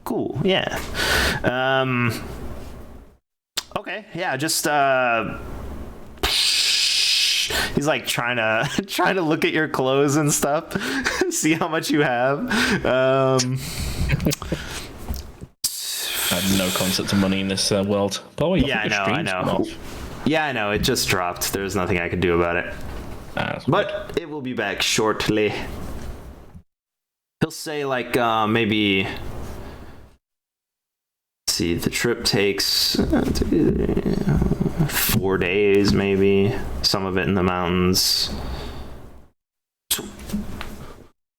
Cool. Yeah. Okay. Yeah. Just he's like trying to look at your clothes and stuff, see how much you have. I have no concept of money in this world. Oh, yeah, I know. Yeah, I know. It just dropped. There's nothing I can do about it. But it will be back shortly. He'll say like maybe. Let's see, the trip takes 4 days, maybe. Some of it in the mountains.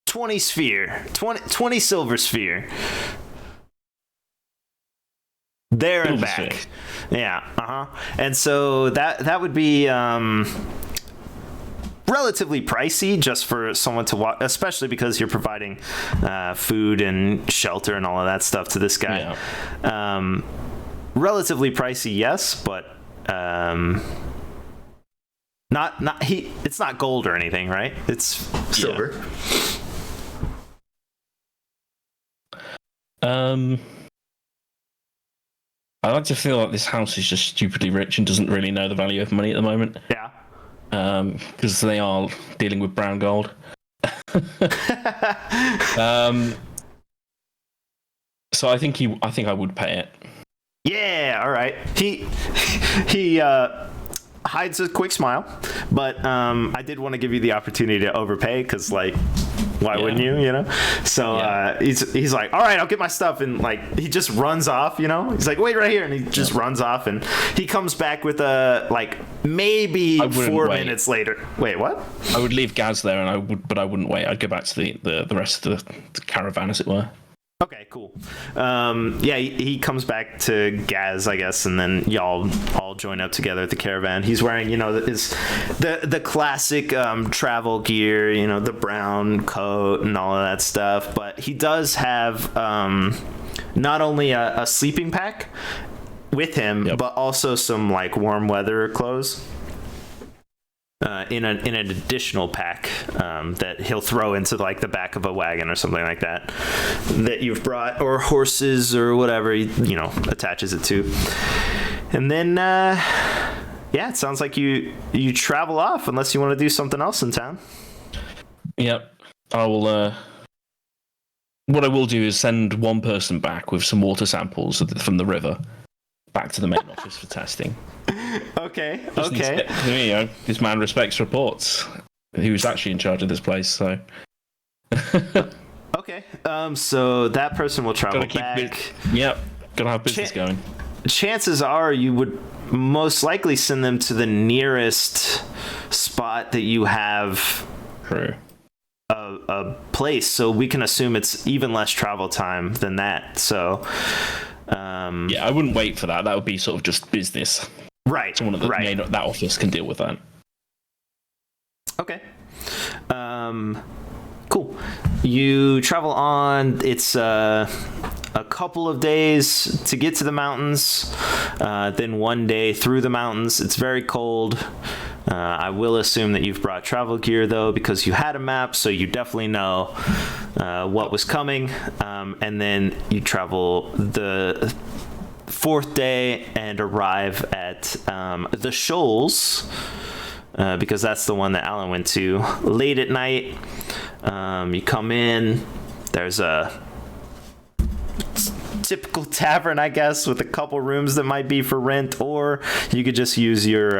20 silver sphere. There and back. Yeah. And so that would be relatively pricey just for someone to watch, especially because you're providing food and shelter and all of that stuff to this guy. Yeah. Relatively pricey, yes, but it's not gold or anything, right? It's silver. I like to feel like this house is just stupidly rich and doesn't really know the value of money at the moment. Yeah. Because they are dealing with brown gold. So I think I would pay it. Yeah, all right. He hides a quick smile, but I did want to give you the opportunity to overpay because, like, why wouldn't you? You know. So he's like, all right, I'll get my stuff, and like he just runs off. You know, he's like, wait right here, and he just runs off, and he comes back with like maybe 4 minutes later. Wait, what? I would leave Gaz there, and I wouldn't wait. I'd go back to the rest of the caravan, as it were. Okay, cool. Yeah, he comes back to Gaz, I guess, and then y'all all join up together at the caravan. He's wearing, the classic travel gear, the brown coat and all of that stuff. But he does have not only a sleeping pack with him, but also some like warm weather clothes. In an additional pack that he'll throw into like the back of a wagon or something like that you've brought, or horses or whatever he attaches it to. And then it sounds like you travel off unless you want to do something else in town. Yep. I will what I will do is send one person back with some water samples from the river back to the main office for testing. Okay. This man respects reports. He was actually in charge of this place, so. Okay. So that person will travel back. Gotta have business going. Chances are you would most likely send them to the nearest spot that you have. True. A place, so we can assume it's even less travel time than that. So. I wouldn't wait for that. That would be sort of just business. Right. Someone at that office can deal with that. Okay. Cool. You travel on. It's a couple of days to get to the mountains, then 1 day through the mountains. It's very cold. I will assume that you've brought travel gear, though, because you had a map, so you definitely know what was coming. And then you travel the 4th day and arrive at the Shoals, because that's the one that Alan went to late at night. You come in. There's a typical tavern, I guess, with a couple rooms that might be for rent, or you could just use your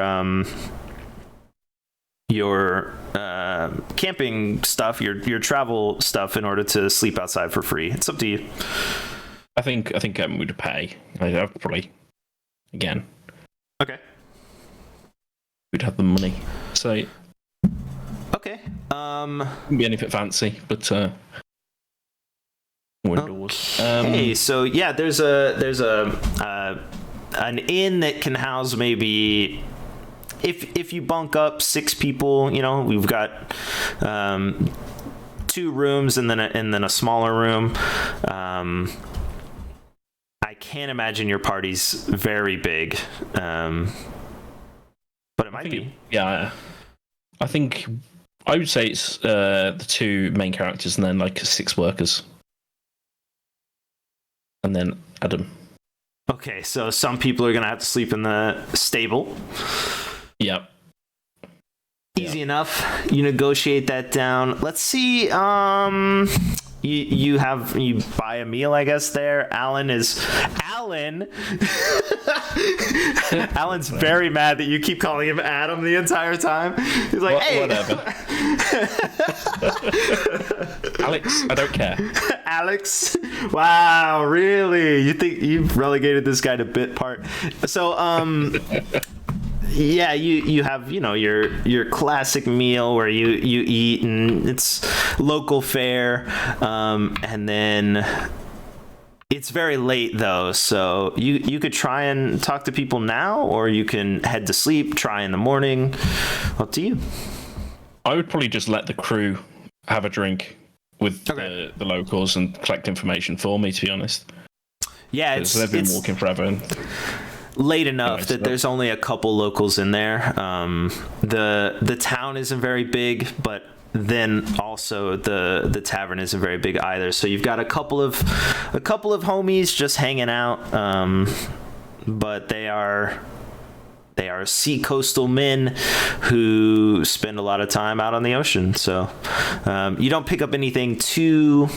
camping stuff, your travel stuff, in order to sleep outside for free. It's up to you. I think we'd pay. I'd probably again. Okay. We'd have the money. So. Okay. Wouldn't be anything fancy, but windows. Okay. So yeah, there's an inn that can house maybe. If you bunk up 6 people, we've got 2 rooms and then a smaller room. I can't imagine your party's very big, but it might be. Yeah, I think I would say it's the 2 main characters and then like 6 workers. and then Adam. Okay, so some people are gonna have to sleep in the stable. Yep. Easy enough. You negotiate that down. Let's see. You buy a meal, I guess. There, Alan. Alan's very mad that you keep calling him Adam the entire time. He's like, hey, whatever. Alex, I don't care. Alex. Wow, really? You think you've relegated this guy to bit part? So, yeah, you have, your classic meal where you eat, and it's local fare, and then it's very late though, so you could try and talk to people now, or you can head to sleep, try in the morning. Up to you. I would probably just let the crew have a drink with the locals and collect information for me, to be honest. Yeah, they've been walking forever. And late enough that there's only a couple locals in there. The town isn't very big, but then also the tavern isn't very big either. So you've got a couple of homies just hanging out, but they are sea coastal men who spend a lot of time out on the ocean. So you don't pick up anything too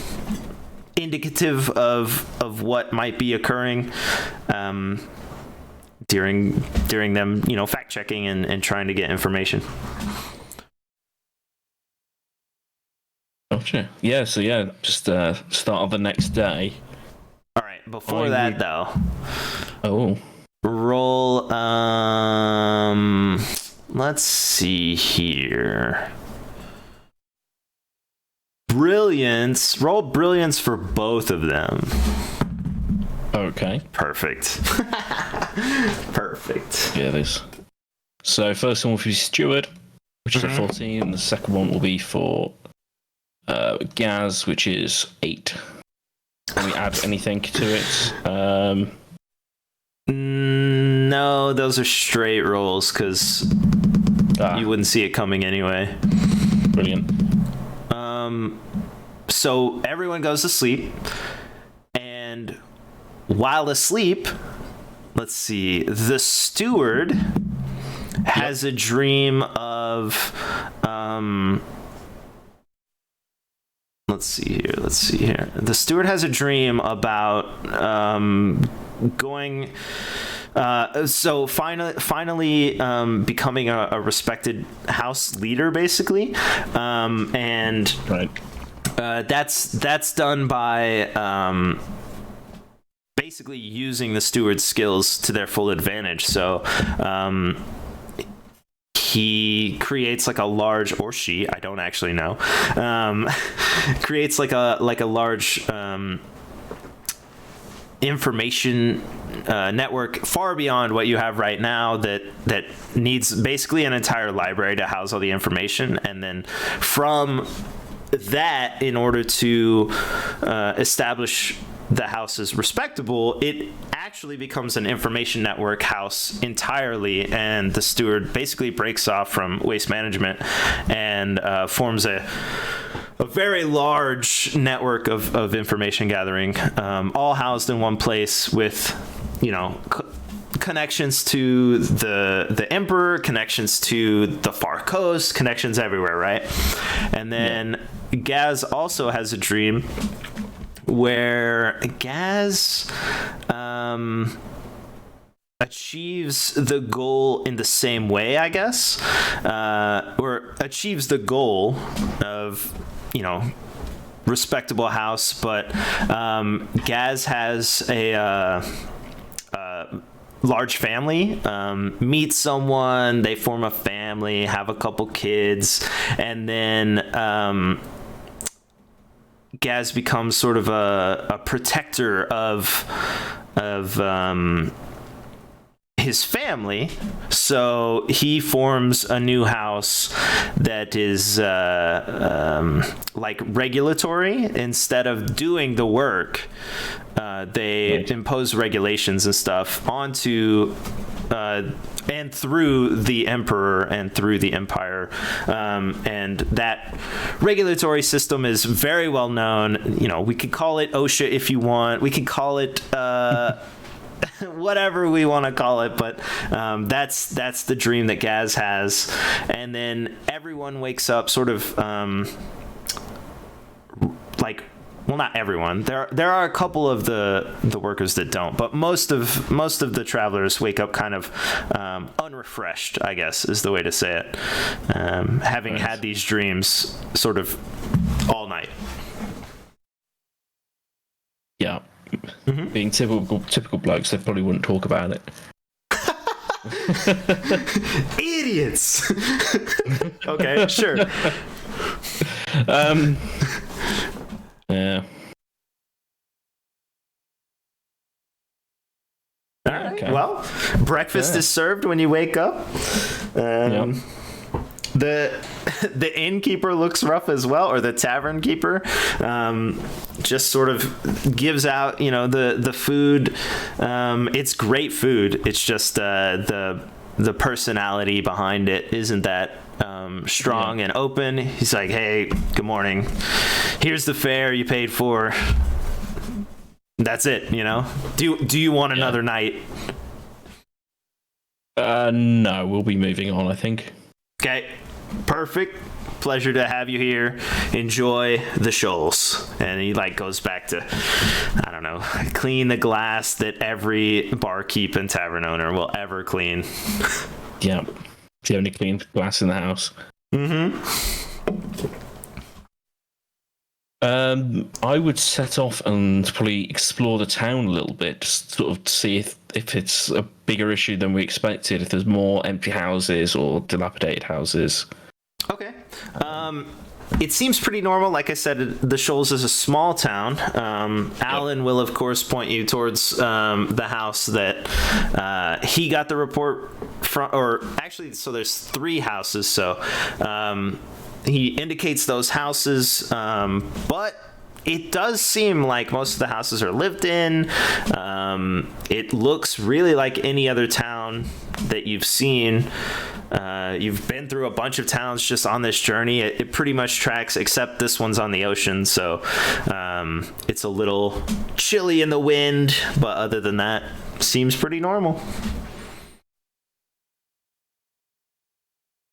indicative of what might be occurring during them, fact checking and trying to get information. Gotcha. Yeah. So yeah, just start of the next day. All right. Before that, though. Oh. Roll. Let's see here. Brilliance. Roll brilliance for both of them. Okay. Perfect. Perfect. Yeah, this. So first one will be Steward, which is a 14, and the second one will be for Gaz, which is 8. Can we add anything to it? No, those are straight rolls because you wouldn't see it coming anyway. Brilliant. So everyone goes to sleep, and while asleep, let's see, the steward has a dream of let's see here. The steward has a dream about going finally becoming a respected house leader, basically, and right. That's done by basically using the steward's skills to their full advantage. So he creates like a large, or she, I don't actually know, creates like a large information network far beyond what you have right now that needs basically an entire library to house all the information. And then from that, in order to establish the house is respectable, it actually becomes an information network house entirely, and the steward basically breaks off from waste management and forms a very large network of information gathering, all housed in one place with, connections to the emperor, connections to the far coast, connections everywhere, right? And then Gaz also has a dream where Gaz achieves the goal in the same way, I guess, or achieves the goal of, respectable house, but Gaz has a large family, meets someone, they form a family, have a couple kids, and then Gaz becomes sort of a protector of his family, so he forms a new house that is like regulatory. Instead of doing the work, they impose regulations and stuff onto and through the emperor and through the empire, and that regulatory system is very well known. You know, we could call it OSHA if you want, we could call it whatever we want to call it, but that's the dream that Gaz has. And then everyone wakes up sort of like, well, not everyone. There are a couple of the workers that don't, but most of the travelers wake up kind of unrefreshed, I guess is the way to say it, having had these dreams sort of all night. Yeah. Being typical blokes, they probably wouldn't talk about it. Idiots. Okay, sure. Yeah. All right. Okay. Well, breakfast is served when you wake up. The innkeeper looks rough as well, or the tavern keeper. Just sort of gives out, you know, the food. It's great food. It's just the personality behind it isn't that strong and open. He's like, hey, good morning. Here's the fare you paid for. That's it, you know? Do you want another night? No, we'll be moving on, I think. Okay, perfect. Pleasure to have you here. Enjoy the shoals. And he like goes back to, I don't know, clean the glass that every barkeep and tavern owner will ever clean. Yeah, it's the only clean glass in the house. I would set off and probably explore the town a little bit, just sort of see if it's a bigger issue than we expected, if there's more empty houses or dilapidated houses. Okay. It seems pretty normal. Like I said, the Shoals is a small town. Alan will, of course, point you towards the house that he got the report from, or actually, so there's 3 houses. So he indicates those houses, but it does seem like most of the houses are lived in. It looks really like any other town that you've seen. You've been through a bunch of towns just on this journey. It pretty much tracks, except this one's on the ocean, so it's a little chilly in the wind, but other than that, seems pretty normal.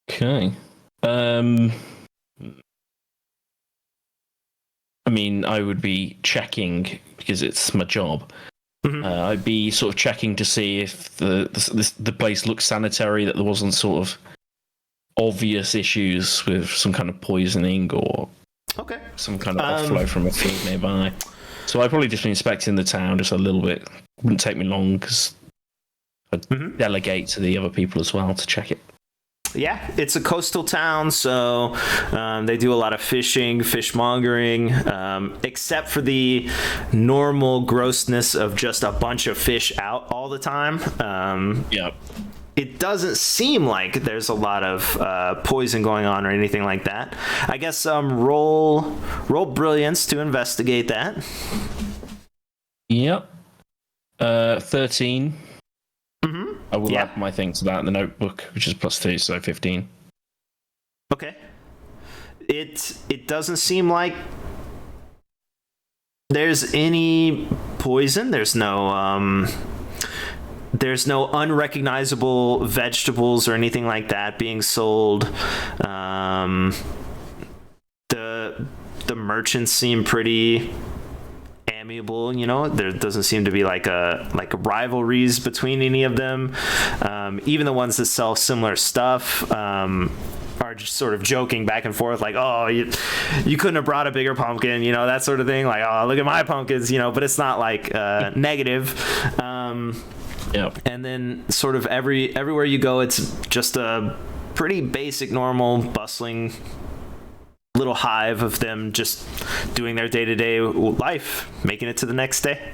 Okay. I mean, I would be checking, because it's my job. I'd be sort of checking to see if the place looks sanitary, that there wasn't sort of obvious issues with some kind of poisoning or some kind of offload from a field nearby. So I'd probably just be inspecting the town just a little bit. Wouldn't take me long, because I'd delegate to the other people as well to check it. Yeah, it's a coastal town, so they do a lot of fishing, fishmongering, except for the normal grossness of just a bunch of fish out all the time. It doesn't seem like there's a lot of poison going on or anything like that. I guess roll brilliance to investigate that. Yep. 13. I will add my thing to that in the notebook, which is +2, so 15. Okay. It doesn't seem like there's any poison. There's no unrecognizable vegetables or anything like that being sold. The merchants seem pretty amiable, you know. There doesn't seem to be like rivalries between any of them. Even the ones that sell similar stuff are just sort of joking back and forth, like, oh, you couldn't have brought a bigger pumpkin, you know, that sort of thing, like, oh, look at my pumpkins, you know. But it's not like negative. And then sort of everywhere you go, it's just a pretty basic, normal, bustling little hive of them just doing their day-to-day life, making it to the next day.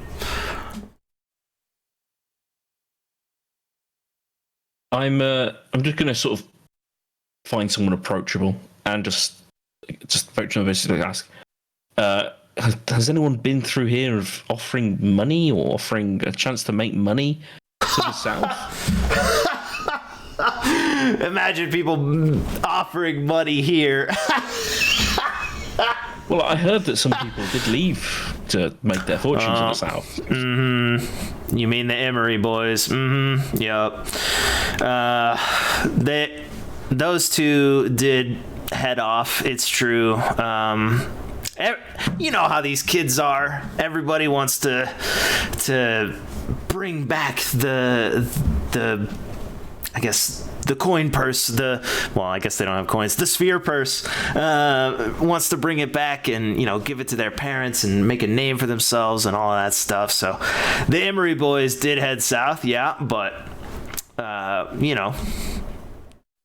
I'm just gonna sort of find someone approachable and just approach them and basically ask, has anyone been through here of offering money or offering a chance to make money to the south? Imagine people offering money here. Well, I heard that some people did leave to make their fortunes in the south. Mm-hmm. You mean the Emery boys? Mm-hmm. Yep. Those two did head off. It's true. You know how these kids are. Everybody wants to bring back the I guess the coin purse, I guess they don't have coins. The sphere purse wants to bring it back and, give it to their parents and make a name for themselves and all that stuff. So the Emery boys did head south, yeah, but,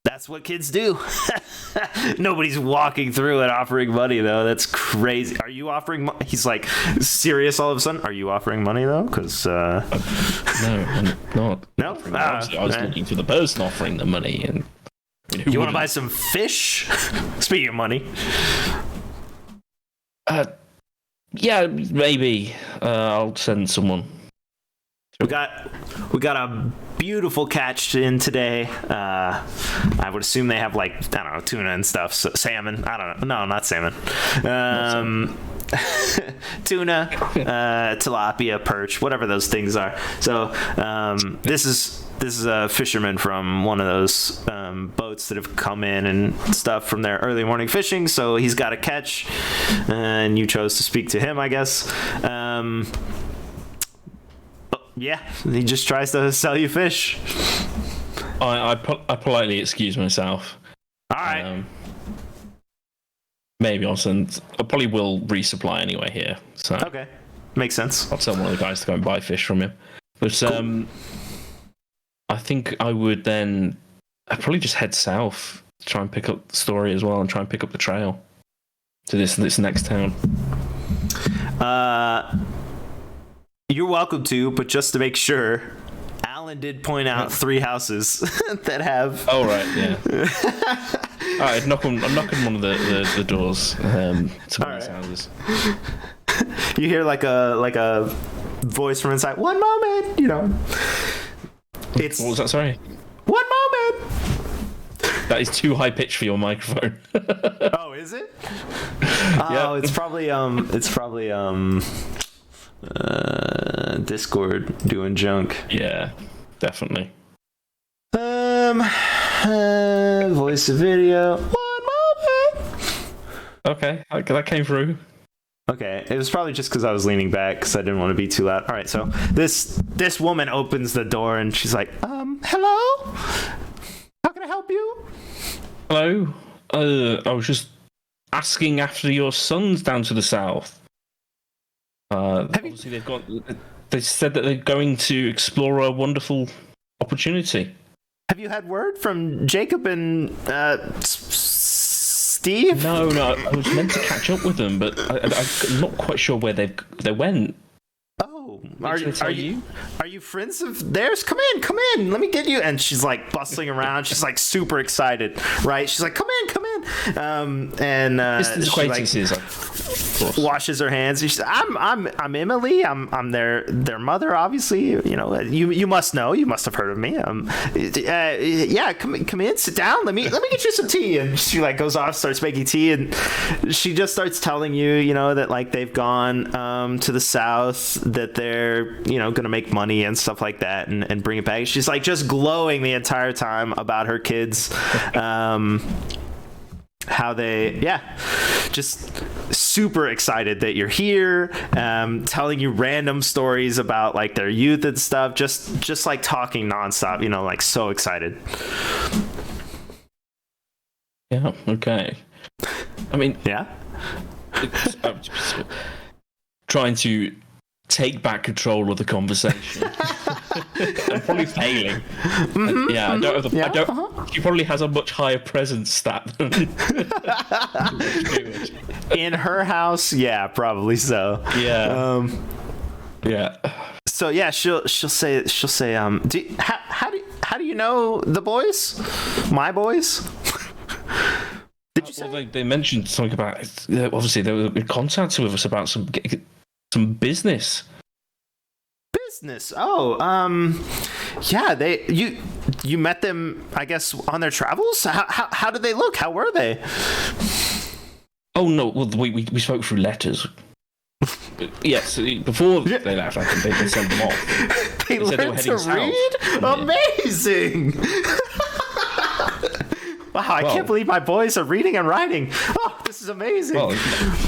that's what kids do. Nobody's walking through and offering money, though. That's crazy. Are you offering money? He's like serious all of a sudden. Are you offering money, though? Because no, I'm not. No? I was looking for the person offering the money. And you want to buy some fish? Speaking of money. Yeah, maybe. I'll send someone. We got a beautiful catch in today. I would assume they have tuna and stuff. So salmon. I don't know. No, not salmon. Tuna, tilapia, perch, whatever those things are. So this is a fisherman from one of those boats that have come in and stuff from their early morning fishing. So he's got a catch, and you chose to speak to him, I guess. Yeah, he just tries to sell you fish. I politely excuse myself. All right. Maybe I probably will resupply anyway here. So okay, makes sense. I'll tell one of the guys to go and buy fish from him. But cool. I think I would then I'd probably just head south, try and pick up the story as well, and try and pick up the trail to this next town. You're welcome to, but just to make sure, Alan did point out 3 houses that have. Oh right, yeah. All right, I'm knocking one of the doors to one of these houses. You hear like a voice from inside. 1 moment, It's what was that? Sorry. 1 moment. That is too high pitched for your microphone. Oh, is it? Oh, it's probably Discord doing junk. Yeah, definitely. Voice of video. 1 moment. Okay, that came through. Okay, it was probably just because I was leaning back because I didn't want to be too loud. All right, so this woman opens the door and she's like, hello? How can I help you? Hello. I was just asking after your sons down to the south. Obviously they said that they're going to explore a wonderful opportunity. Have you had word from Jacob and Steve? No, I was meant to catch up with them, but I'm not quite sure where they went. Oh, are you friends of theirs? Come in. Let me get you. And she's like bustling around. She's like super excited, right? She's like, come in. And acquaintances, she washes her hands. She's, I'm Emily. I'm their mother. Obviously, you must know. You must have heard of me. Yeah, come in, sit down. Let me get you some tea. And she goes off, starts making tea, and she just starts telling you, that they've gone to the south, that they're gonna make money and stuff like that, and bring it back. She's just glowing the entire time about her kids. How they just super excited that you're here, telling you random stories about their youth and stuff, just talking nonstop, so excited. Yeah, okay. I mean, yeah, trying to take back control of the conversation. I'm probably failing. I don't have the. She probably has a much higher presence stat than in her house. Yeah, probably so. Yeah. So yeah, she'll say. How how do you know the boys? My boys? Did you say? Well, they mentioned something about obviously they were in contact with us about some business. Business. Oh, yeah. You met them, I guess, on their travels. How did they look? How were they? Oh no, well we spoke through letters. Yes, before they left, I think they sent them off. They learned to read? Amazing! Wow, I can't believe my boys are reading and writing. Oh, this is amazing. Well,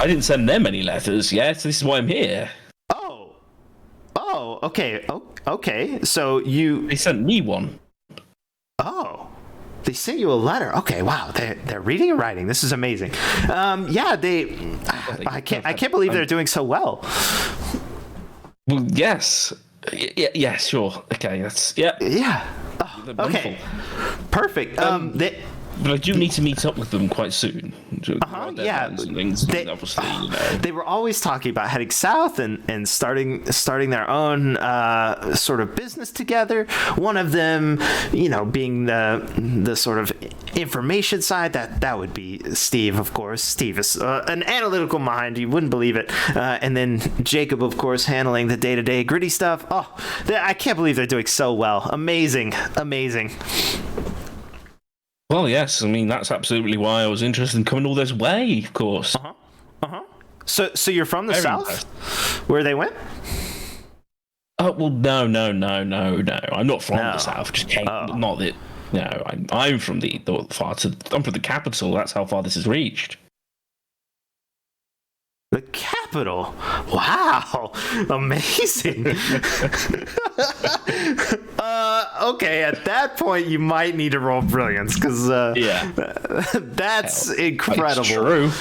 I didn't send them any letters yet, so this is why I'm here. Oh, okay. Okay, so you... They sent me one. Oh, they sent you a letter. Okay, wow, they're reading and writing. This is amazing. Yeah, I can't believe they're doing so well. Well, yes. Yeah, sure. Okay, that's... Yeah. Yeah. Oh, okay. Perfect. But I do need to meet up with them quite soon. Yeah. They were always talking about heading south and starting their own sort of business together. One of them, being the sort of information side. That would be Steve, of course. Steve is an analytical mind. You wouldn't believe it. And then Jacob, of course, handling the day-to-day gritty stuff. Oh, I can't believe they're doing so well. Amazing. Well, yes. I mean, that's absolutely why I was interested in coming all this way, of course. So you're from the south, where they went? Oh well, no. I'm not from the south. Just came. Not that. No, I'm from the I'm from the capital. That's how far this has reached. The capital? Wow, amazing. Okay, at that point you might need to roll brilliance because that's incredible. It's true.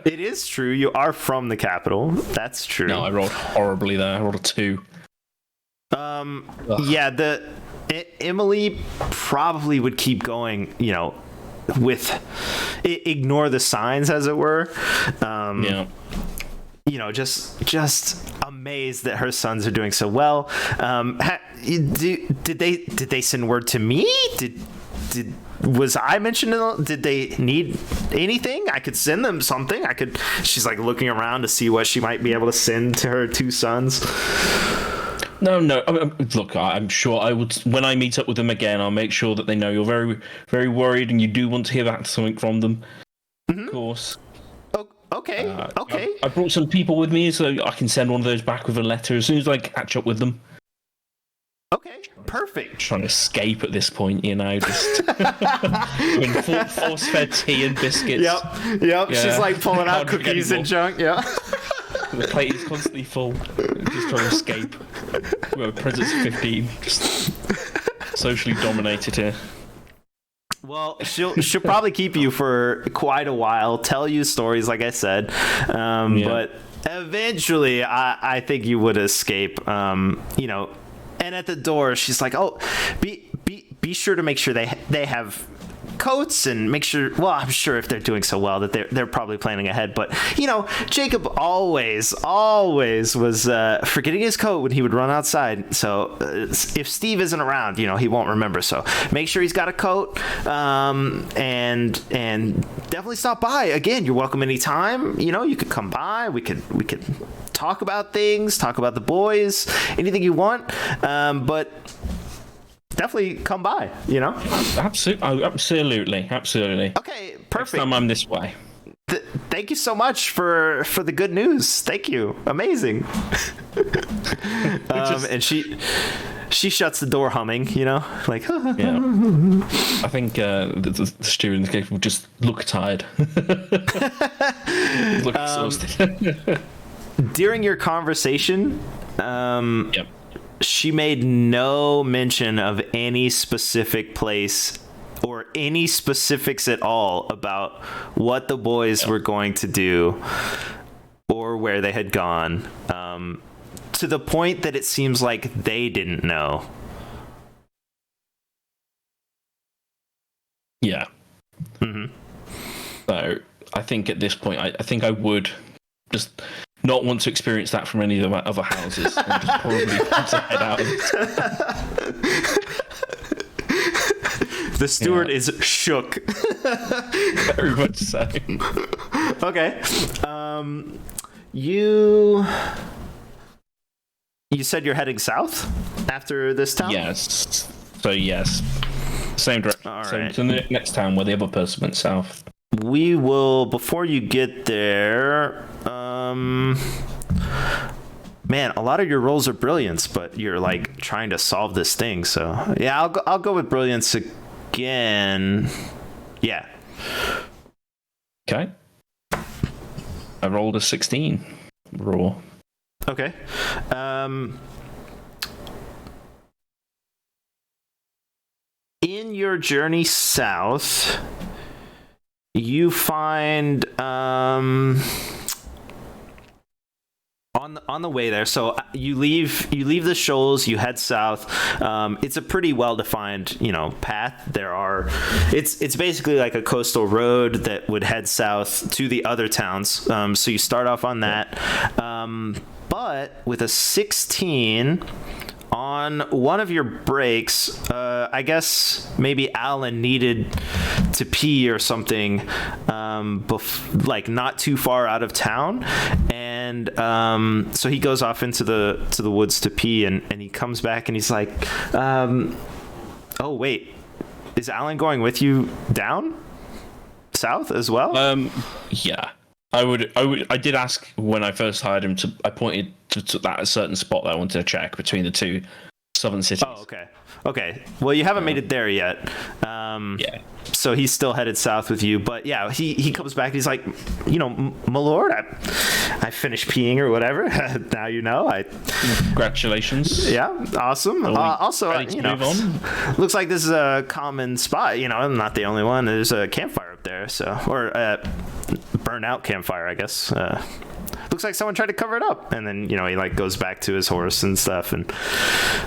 It is true. You are from the capital. That's true. No, I rolled horribly there. I rolled a 2. Yeah, Emily probably would keep going. With ignore the signs, as it were. Just amazed that her sons are doing so well. Did they send word to me? Was I mentioned? Did they need anything? I could send them something. She's like looking around to see what she might be able to send to her 2 sons. No. Look, I'm sure I would. When I meet up with them again, I'll make sure that they know you're very, very worried, and you do want to hear back something from them. Of course. Okay. I brought some people with me, so I can send one of those back with a letter as soon as I catch up with them. Okay, perfect. Trying to escape at this point, just force-fed tea and biscuits. Yep. Yeah. She's like pulling out cookies and junk. Yeah. The plate is constantly full. Just trying to escape. We're presents of 15. Just socially dominated here. Well, she'll probably keep you for quite a while. Tell you stories, like I said. But eventually, I think you would escape. And at the door, she's like, "Oh, be sure to make sure they have coats and make sure." Well, I'm sure if they're doing so well that they're probably planning ahead. But Jacob always was forgetting his coat when he would run outside. So if Steve isn't around, he won't remember. So make sure he's got a coat. And definitely stop by. Again, you're welcome anytime. You could come by. We could talk about things, talk about the boys, anything you want. But definitely come by, Absolutely. Okay, perfect. Next time I'm this way. Thank you so much for the good news. Thank you. Amazing. And she shuts the door humming, like. Yeah. I think the steward in this case will just look tired. Look exhausted. During your conversation, she made no mention of any specific place or any specifics at all about what the boys were going to do or where they had gone, to the point that it seems like they didn't know. Yeah. Mm-hmm. So I think at this point, I think I would just not want to experience that from any of my other houses and just probably want to head out. The steward is shook. Very much so. Okay. You said you're heading south after this town? Yes. So yes, same direction. All So right. to the next town where the other person went south. We will, before you get there, man, a lot of your rolls are brilliance, but you're like trying to solve this thing. So yeah, I'll go with brilliance again. Yeah. Okay. I rolled a 16 raw. Okay. In your journey south, you find on the way there. So you leave the shoals, you head south. It's a pretty well defined path. It's basically like a coastal road that would head south to the other towns. So you start off on that, but with a 16 on one of your breaks, I guess maybe Alan needed to pee or something, like not too far out of town, and so he goes off into the woods to pee, and he comes back and he's like, oh wait, is Alan going with you down south as well? Yeah. I did ask when I first hired him I pointed to that a certain spot that I wanted to check between the two southern cities. Oh, okay. Well, you haven't made it there yet. Yeah. So he's still headed south with you, but yeah, he comes back and he's like, my lord, I finished peeing or whatever. Now Congratulations. Yeah, awesome. Also, ready to move on? Looks like this is a common spot. I'm not the only one. There's a campfire up there, or a burnt-out campfire, I guess. Looks like someone tried to cover it up, and then he like goes back to his horse and stuff, and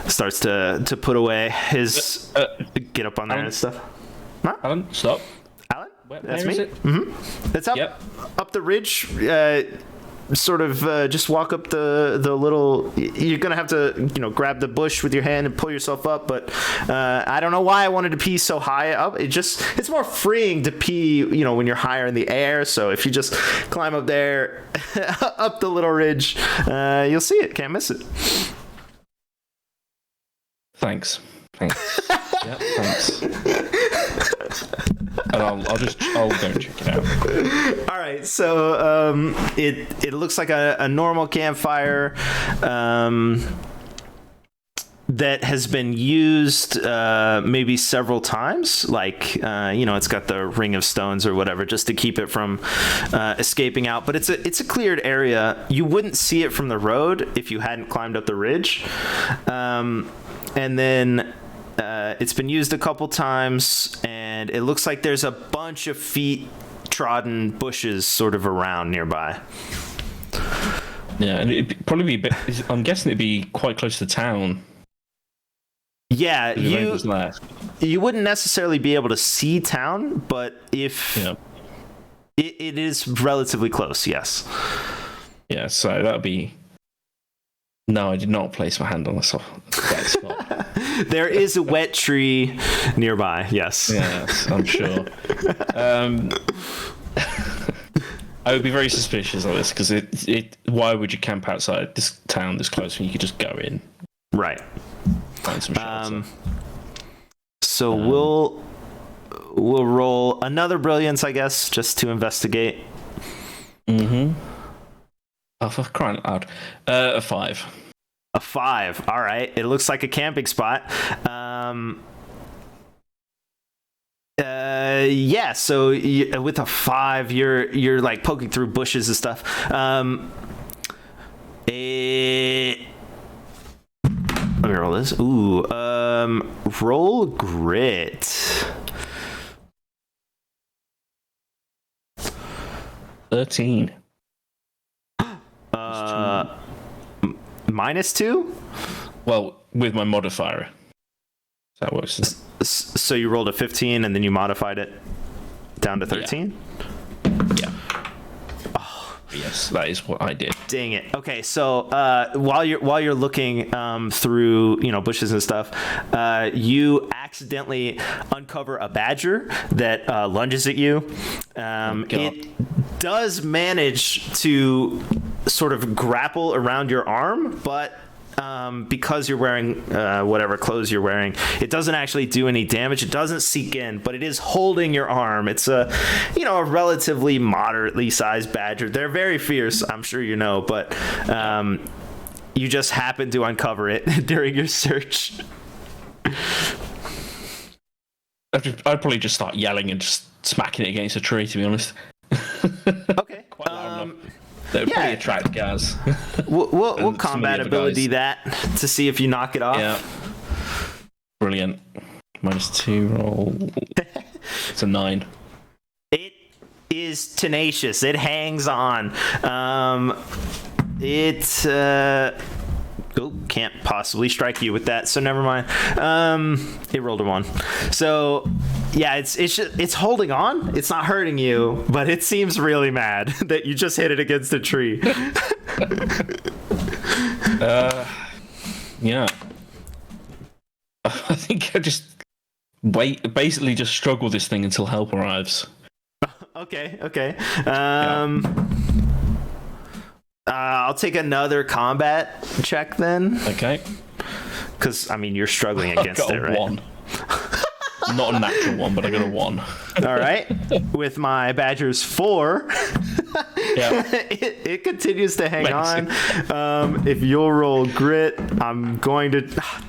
starts to put away his get up on there and stuff. Huh? Alan, stop. Alan, Where that's is me. it? Mm-hmm. It's up Yep. up the ridge. Sort of just walk up the little. You're gonna have to grab the bush with your hand and pull yourself up, but I don't know why I wanted to pee so high up. It's more freeing to pee when you're higher in the air. So if you just climb up there up the little ridge, you'll see it, can't miss it. Thanks. Yeah, thanks. And I'll go and check it out. All right, so it looks like a normal campfire that has been used maybe several times. Like it's got the ring of stones or whatever just to keep it from escaping out. But it's a cleared area. You wouldn't see it from the road if you hadn't climbed up the ridge. And then it's been used a couple times, and it looks like there's a bunch of feet trodden bushes sort of around nearby. Yeah, and it'd probably be I'm guessing it'd be quite close to town. Yeah, you wouldn't necessarily be able to see town, but if it is relatively close, yes. Yeah, so that'd be. No, I did not place my hand on the wet spot. There is a wet tree nearby, yes. Yes, I'm sure. I would be very suspicious of this because why would you camp outside this town this close when you could just go in? Right. Find some shelter. So we'll roll another brilliance, I guess, just to investigate. Mm-hmm. Oh, for crying out loud. A 5. A 5. All right. It looks like a camping spot. Yeah. So with a 5, you're like poking through bushes and stuff. Let me roll this. Ooh. Roll grit. 13. -2? Well, with my modifier. That works. So you rolled a 15 and then you modified it down to 13? Yeah. Oh. Yes, that is what I did. Dang it. Okay, so while you're looking through bushes and stuff, you accidentally uncover a badger that lunges at you. It does manage to sort of grapple around your arm, but because you're wearing whatever clothes you're wearing, it doesn't actually do any damage. It doesn't seek in, but it is holding your arm. It's a relatively moderately sized badger. They're very fierce, I'm sure you know, but you just happen to uncover it during your search. I'd probably just start yelling and just smacking it against a tree, to be honest. Okay. Quite loud enough. That would probably attract Gaz. We'll combat ability that to see if you knock it off. Yeah. Brilliant. -2 roll. It's a 9. It is tenacious. It hangs on. Can't possibly strike you with that, so never mind. It rolled a 1. So yeah, it's holding on. It's not hurting you, but it seems really mad that you just hit it against a tree. Yeah. I think I just basically just struggle this thing until help arrives. Okay. I'll take another combat check then. Okay. Because, you're struggling against it, right? 1. Not a natural 1, but I got a 1. All right. With my Badger's 4, yeah. it continues to hang on. If you'll roll grit, I'm going to...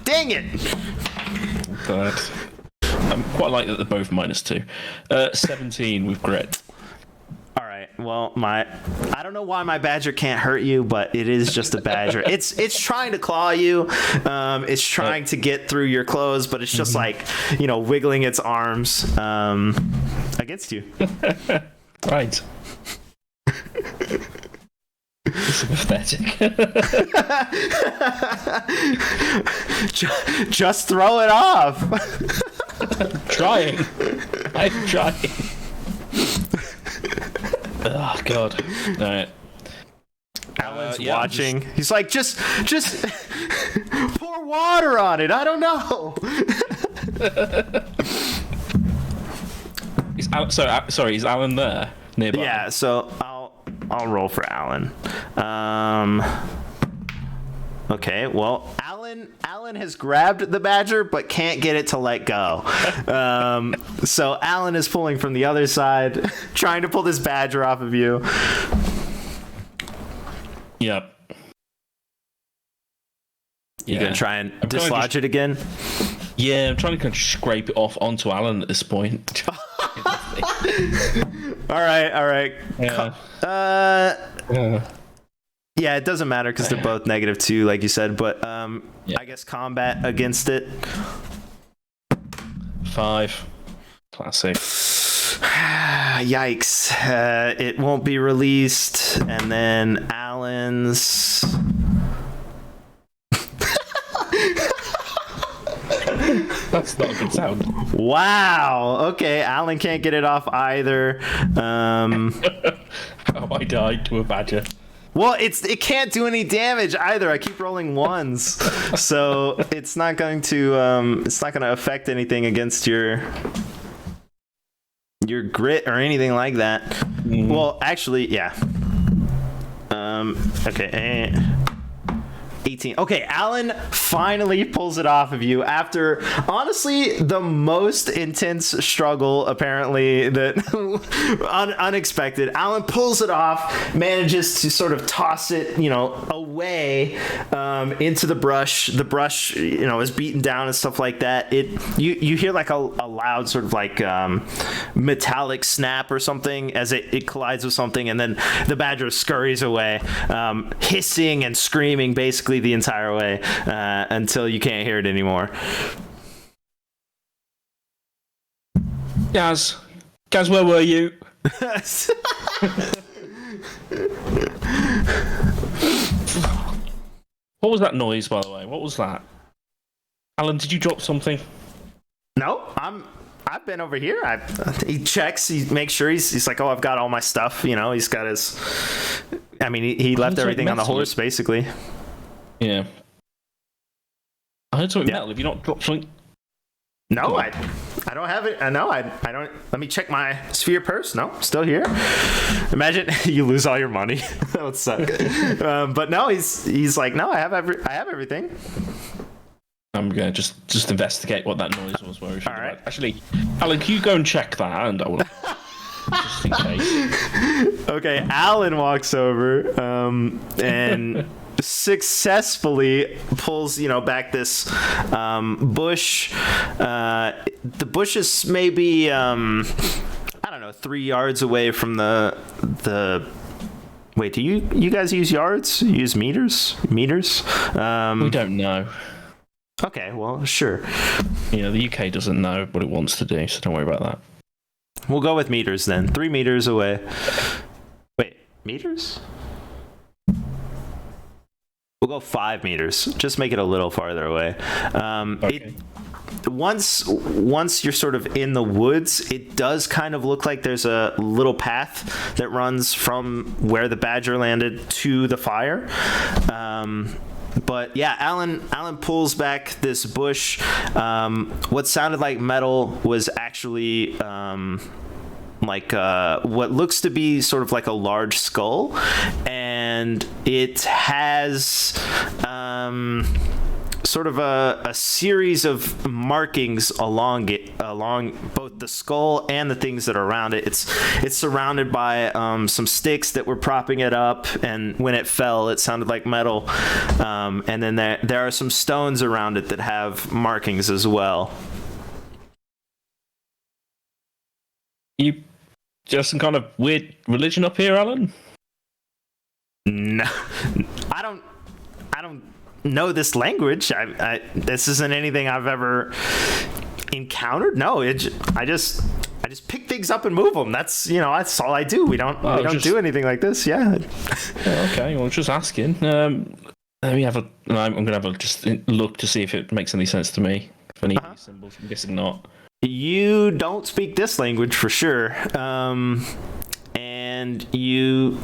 Dang it! God. I'm quite like that they're both -2. 17 with grit. All right. Well, I don't know why my badger can't hurt you, but it is just a badger. It's trying to claw you. It's trying to get through your clothes, but it's just wiggling its arms against you. Right. It's pathetic. Just throw it off. I'm trying. Oh God! All right. Alan's watching. He's like, just pour water on it. I don't know. Sorry, is Alan there nearby? Yeah. So I'll roll for Alan. Okay. Well, Alan has grabbed the badger but can't get it to let go. So Alan is pulling from the other side, trying to pull this badger off of you. Yep. You gonna try and dislodge it again? Yeah, I'm trying to kind of scrape it off onto Alan at this point. All right. Yeah. Yeah, it doesn't matter because they're both -2, like you said. But I guess combat against it. 5. Classic. Yikes! It won't be released, and then Alan's. That's not a good sound. Wow. Okay, Alan can't get it off either. How I died to a badger. Well, it can't do any damage either. I keep rolling 1s, so it's not going to affect anything against your grit or anything like that. Well, actually, yeah. Okay. 18. Okay, Alan finally pulls it off of you after, honestly, the most intense struggle, apparently, that unexpected. Alan pulls it off, manages to sort of toss it, away into the brush. The brush, is beaten down and stuff like that. You hear like a loud sort of like metallic snap or something as it collides with something, and then the badger scurries away, hissing and screaming basically the entire way until you can't hear it anymore. Gaz, where were you? What was that noise, by the way? What was that? Alan, did you drop something? No, I've been over here. He checks. He makes sure he's like, oh, I've got all my stuff. He's got his I mean, he left everything on the horse, basically. Yeah. I heard something metal. Have you not dropped something? No, I don't have it. I don't. Let me check my sphere purse. No, still here. Imagine you lose all your money. That would suck. But no, he's like, no, I have everything. I'm gonna just investigate what that noise was. Where we should all right. Actually, Alan, can you go and check that? And I will. Just in case. Okay, Alan walks over and successfully pulls back this bush. The bush is maybe I don't know, 3 yards away from the wait, do you guys use yards? You use meters? We don't know. Okay, well, sure. The UK doesn't know what it wants to do, so don't worry about that. We'll go with meters then. 3 meters away. Wait, meters? We'll go 5 meters. Just make it a little farther away. Okay. Once you're sort of in the woods, it does kind of look like there's a little path that runs from where the badger landed to the fire. But yeah, Alan pulls back this bush. What sounded like metal was actually like what looks to be sort of like a large skull, and it has sort of a series of markings along both the skull and the things that are around it. It's surrounded by some sticks that were propping it up, and when it fell, it sounded like metal. And then there are some stones around it that have markings as well. You just some kind of weird religion up here, Alan? No, I don't know this language. This isn't anything I've ever encountered. No, I just pick things up and move them. That's all I do. We don't do anything like this. Yeah. Okay. Well, just asking. Let me have a. I'm going to have a just look to see if it makes any sense to me. If any symbols, I'm guessing not. You don't speak this language for sure, and you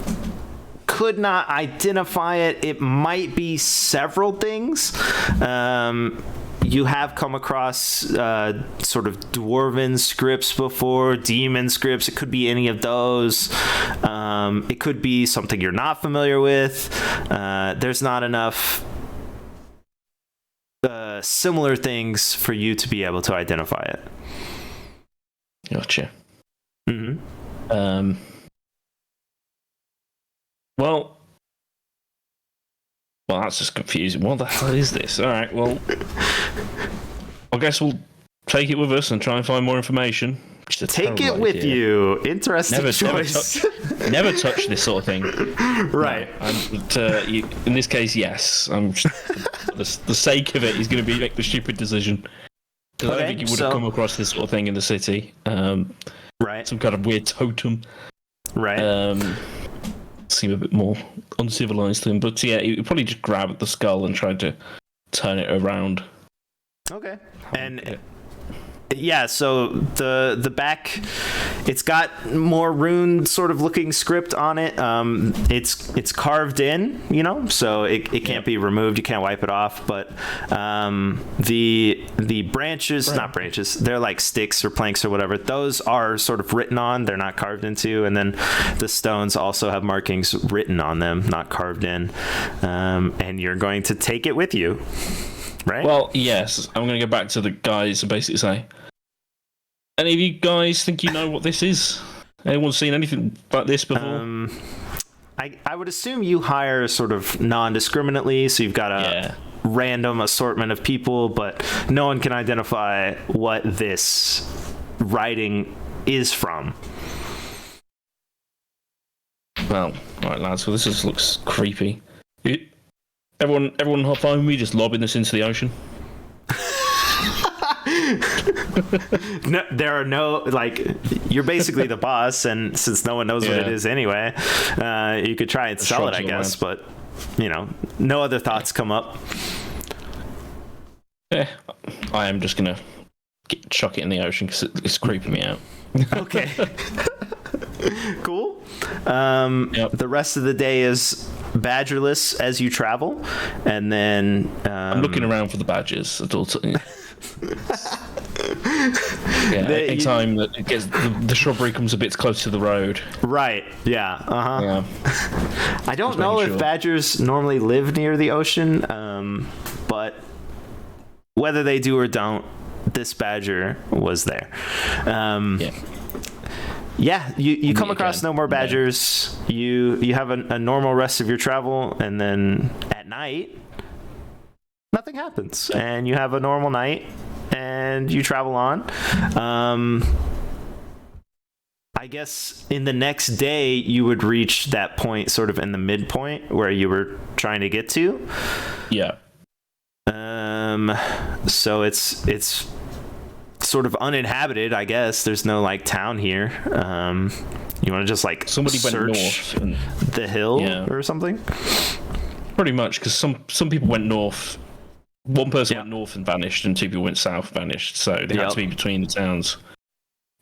could not identify it. It might be several things. You have come across sort of dwarven scripts before, demon scripts. It could be any of those. It could be something you're not familiar with. There's not enough similar things for you to be able to identify it. Gotcha. Mm-hmm. Well, that's just confusing. What the hell is this? All right, well, I guess we'll take it with us and try and find more information. Take it with you. Interesting choice. Never touch this sort of thing. Right. No, in this case, yes. I'm just, for the sake of it, he's going to make the stupid decision. Because I don't think you would have come across this sort of thing in the city. Right. Some kind of weird totem. Right. Seem a bit more uncivilized to him, but yeah, he would probably just grab at the skull and try to turn it around. Okay. And yeah, so the back, it's got more rune sort of looking script on it. It's carved in, so it can't be removed. You can't wipe it off. But the branches, not branches, they're like sticks or planks or whatever. Those are sort of written on. They're not carved into. And then the stones also have markings written on them, not carved in. And you're going to take it with you. Right? Well, yes. I'm going to go back to the guys and basically say, any of you guys think you know what this is? Anyone seen anything like this before? I would assume you hire sort of non-discriminately, so you've got a random assortment of people, but no one can identify what this writing is from. Well, all right, lads. Well, this looks creepy. Everyone hop on. We just lobbing this into the ocean. No, there are no, you're basically the boss, and since no one knows what it is anyway, you could try and sell it, I guess, but no other thoughts come up. I am just gonna chuck it in the ocean because it's creeping me out. Okay. Cool. Yep. The rest of the day is badgerless as you travel, and then I'm looking around for the badgers at all. Anytime that it gets the shrubbery comes a bit close to the road. Right. Yeah. Yeah. I don't know if badgers normally live near the ocean, but whether they do or don't, this badger was there. Yeah, you come across no more badgers. You have a normal rest of your travel, and then at night, nothing happens, and you have a normal night, and you travel on. I guess in the next day, you would reach that point, sort of in the midpoint where you were trying to get to. Yeah. So it's sort of uninhabited, I guess. There's no like town here. You want to just like somebody search went north and, the hill or something? Pretty much, because some people went north. One person went north and vanished, and two people went south and vanished. So they had to be between the towns,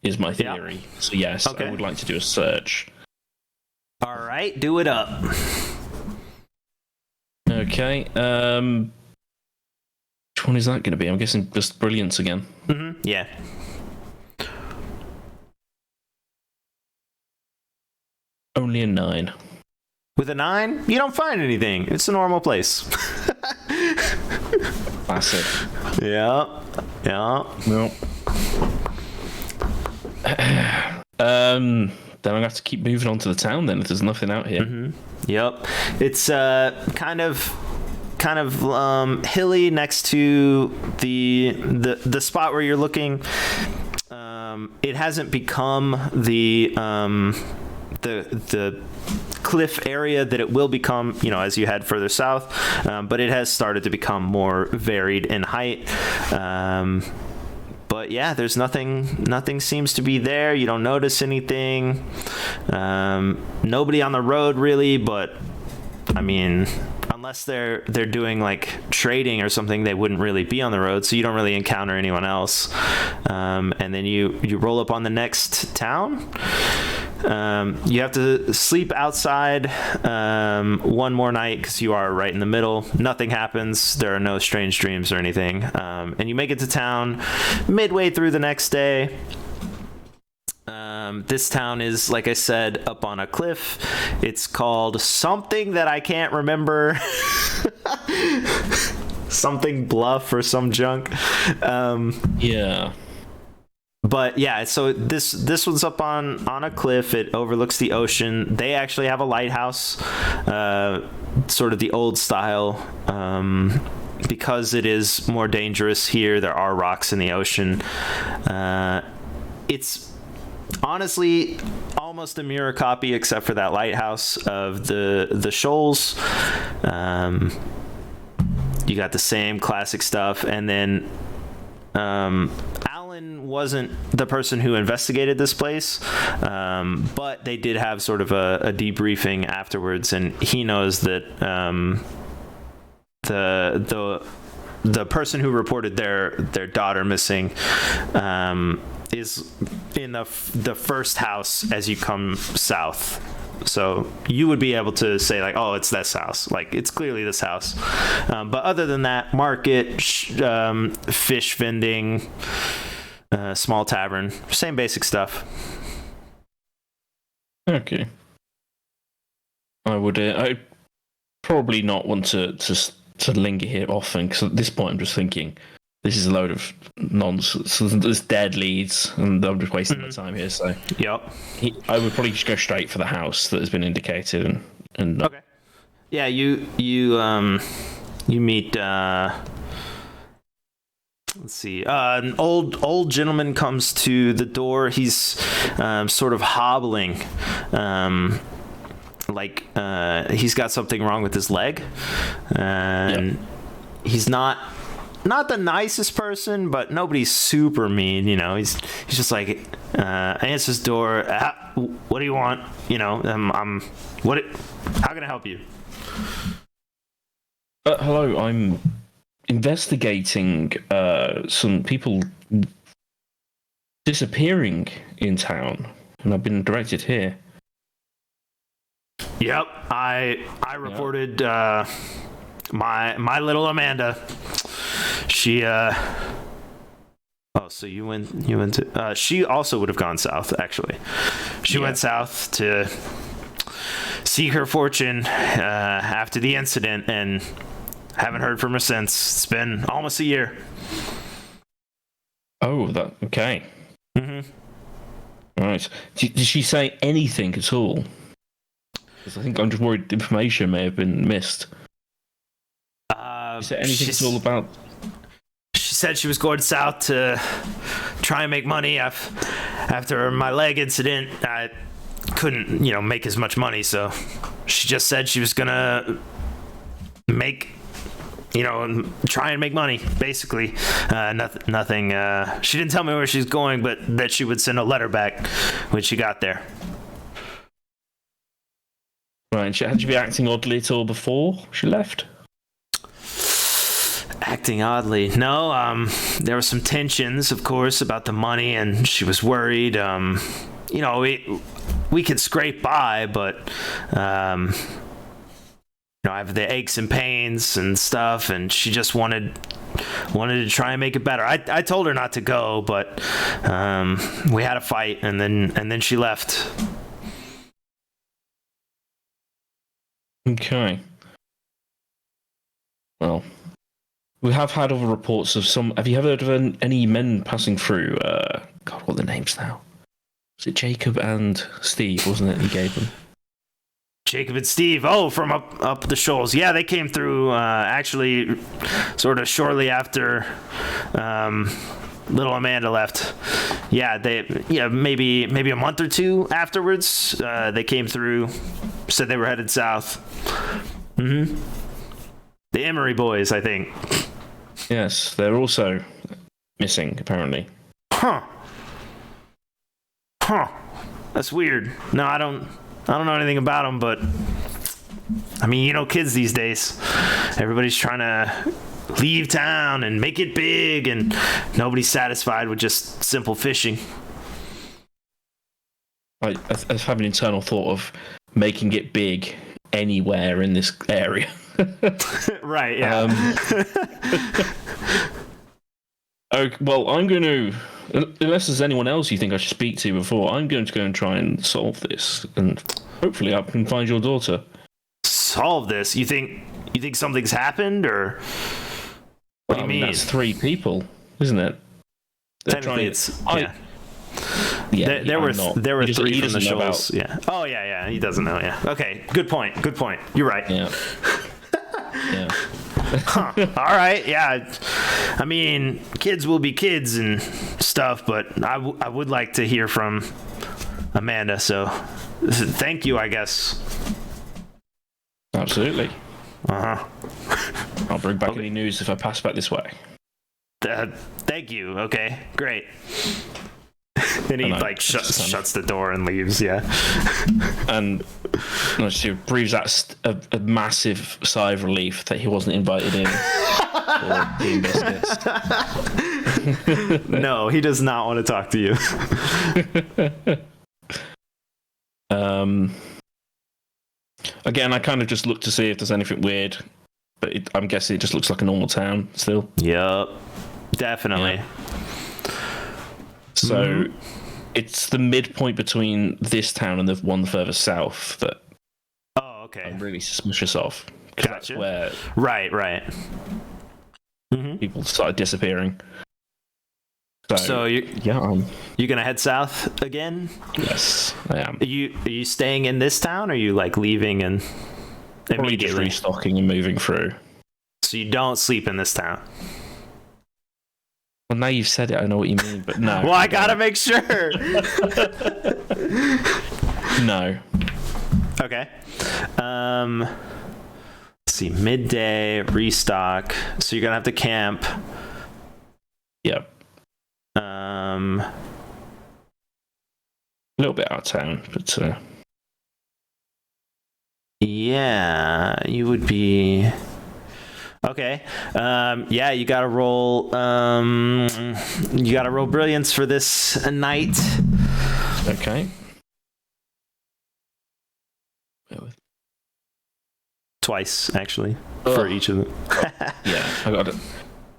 is my theory. So yes, I would like to do a search. All right, do it up. Okay. Which one is that going to be? I'm guessing just brilliance again. Mm-hmm. Yeah. Only a 9. With a 9, you don't find anything. It's a normal place. Classic. Yeah. Well. Then I'm gonna have to keep moving on to the town then if there's nothing out here. Mm-hmm. Yep. It's kind of hilly next to the spot where you're looking. It hasn't become the cliff area that it will become, as you head further south, but it has started to become more varied in height. But yeah, there's nothing seems to be there. You don't notice anything. Nobody on the road really, but I mean, unless they're doing like trading or something, they wouldn't really be on the road, so you don't really encounter anyone else. And then you roll up on the next town. You have to sleep outside one more night because you are right in the middle. Nothing happens. There are no strange dreams or anything. And you make it to town midway through the next day. This town is, like I said, up on a cliff. It's called something that I can't remember. Something Bluff or some junk. Yeah. But yeah, so this one's up on a cliff. It overlooks the ocean. They actually have a lighthouse, sort of the old style. Because it is more dangerous here, there are rocks in the ocean. It's honestly almost a mirror copy, except for that lighthouse, of the shoals. You got the same classic stuff, and then Alan wasn't the person who investigated this place, but they did have sort of a debriefing afterwards, and he knows that the person who reported their daughter missing is in the first house as you come south. So you would be able to say like, oh, it's this house. Like, it's clearly this house. But other than that, market, fish vending, small tavern, same basic stuff. Okay. I would. I'd probably not want to linger here often, because at this point I'm just thinking this is a load of nonsense. There's dead leads, and I'm just wasting my time here. So, yep. I would probably just go straight for the house that has been indicated, and okay. Yeah, you meet. Let's see. An old gentleman comes to the door. He's sort of hobbling. He's got something wrong with his leg, and he's not the nicest person, but nobody's super mean. He's just like answers the door. What do you want? What? How can I help you? Hello, I'm investigating some people disappearing in town and I've been directed here. Yep, I reported my little Amanda. She Oh, so you went to she also would have gone south, actually. She went south to seek her fortune after the incident, and haven't heard from her since. It's been almost a year. Oh, that okay. Mm-hmm. Right. Did she say anything at all? Because I think I'm just worried the information may have been missed. Is there anything at all about? She said she was going south to try and make money after my leg incident. I couldn't, make as much money, so she just said she was gonna make, try and make money, basically. Nothing. She didn't tell me where she's going, but that she would send a letter back when she got there. Right. Had she been acting oddly at all before she left? Acting oddly. No, there were some tensions, of course, about the money, and she was worried. We could scrape by, but I have the aches and pains and stuff, and she just wanted to try and make it better. I told her not to go, but we had a fight, and then she left. Okay. Well, we have had other reports of some. Have you ever heard of any men passing through? God, what are the names now? Was it Jacob and Steve? Wasn't it? He gave them. Jacob and Steve. Oh, from up the shoals. Yeah, they came through. Actually, sort of shortly after little Amanda left. Yeah, maybe a month or two afterwards. They came through. Said they were headed south. Mm-hmm. The Emery boys, I think. Yes, they're also missing, apparently. Huh. That's weird. No, I don't know anything about them, but I mean, kids these days, everybody's trying to leave town and make it big, and nobody's satisfied with just simple fishing. I have an internal thought of making it big anywhere in this area. Right, yeah. Okay, well, I'm going to, unless there's anyone else you think I should speak to before, I'm going to go and try and solve this, and hopefully I can find your daughter. Solve this? You think something's happened, or what do you mean? That's 3 people, isn't it? Technically, there were 3 from the shoals. Yeah. Oh, yeah. He doesn't know. Yeah. Okay. Good point. You're right. Yeah. Yeah. Huh. All right. Yeah. I mean, kids will be kids and stuff, but I would like to hear from Amanda. So, thank you, I guess. Absolutely. Uh-huh. I'll bring back any news if I pass back this way. Thank you. Okay. Great. And he shuts the door and leaves. Yeah. And she breathes out a massive sigh of relief that he wasn't invited in for Team Biscuits. No, he does not want to talk to you. Again, I kind of just look to see if there's anything weird, but I'm guessing it just looks like a normal town still. Yep, definitely. Yeah. So it's the midpoint between this town and the one further south that I'm really suspicious of. Gotcha. That's where right. People started disappearing. So you're gonna head south again? Yes, I am. Are you staying in this town, or are you like leaving and probably just restocking and moving through? So you don't sleep in this town? Well, now you've said it, I know what you mean, but no. Well, I gotta make sure. No. Okay. Let's see. Midday restock. So you're gonna have to camp. Yep. A little bit out of town, but yeah, you would be. Okay. Yeah, you gotta roll. You gotta roll brilliance for this night. Okay. twice actually for each of them. Yeah, I got it.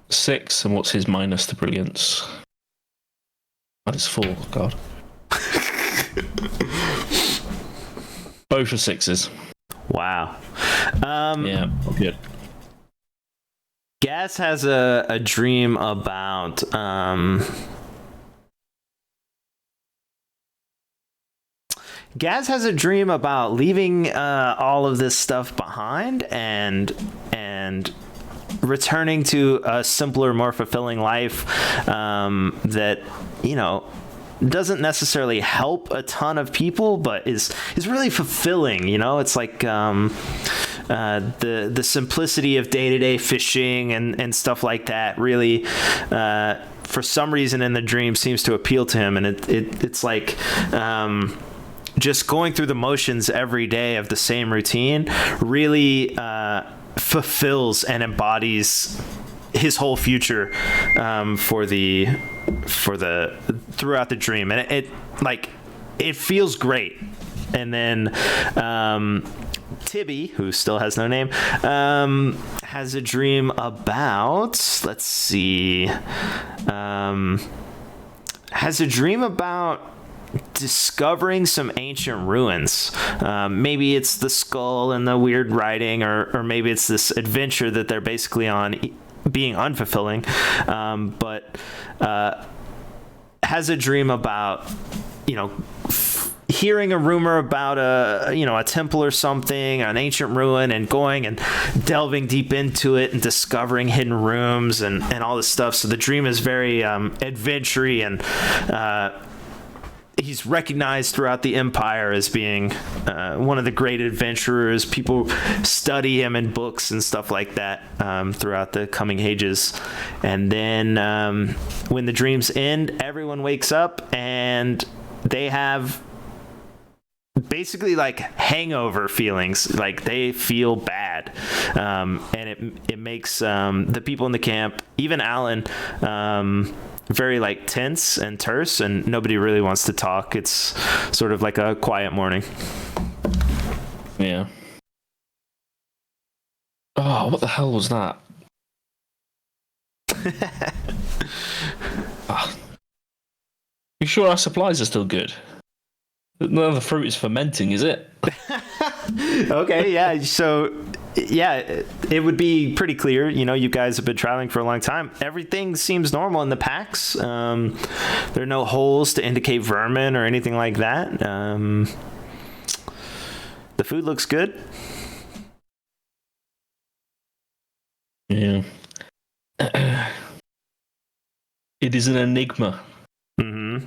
6, and what's his minus to brilliance? -4. God. Both are 6s. Wow. Yeah, good. Gaz has a dream about Gaz has a dream about leaving all of this stuff behind and returning to a simpler, more fulfilling life that, you know, doesn't necessarily help a ton of people, but is really fulfilling. You know, it's like the simplicity of day-to-day fishing and stuff like that really for some reason in the dream seems to appeal to him, and it's like just going through the motions every day of the same routine really fulfills and embodies his whole future throughout the dream, and it feels great. And then Tibby, who still has no name, has a dream about, has a dream about discovering some ancient ruins. Maybe it's the skull and the weird writing, or maybe it's this adventure that they're basically on being unfulfilling, but has a dream about, you know, hearing a rumor about a temple or something, an ancient ruin, and going and delving deep into it and discovering hidden rooms and all this stuff. So the dream is very adventure-y, and he's recognized throughout the Empire as being one of the great adventurers. People study him in books and stuff like that throughout the coming ages. And then when the dreams end, everyone wakes up and they have basically like hangover feelings, like they feel bad, and it makes the people in the camp, even Alan, very like tense and terse, and nobody really wants to talk. It's sort of like a quiet morning. Yeah. Oh, what the hell was that? You sure our supplies are still good? None of the fruit is fermenting, is it? Okay, yeah. So, yeah, it would be pretty clear. You know, you guys have been traveling for a long time. Everything seems normal in the packs. There are no holes to indicate vermin or anything like that. The food looks good. Yeah. It is an enigma. Mm-hmm.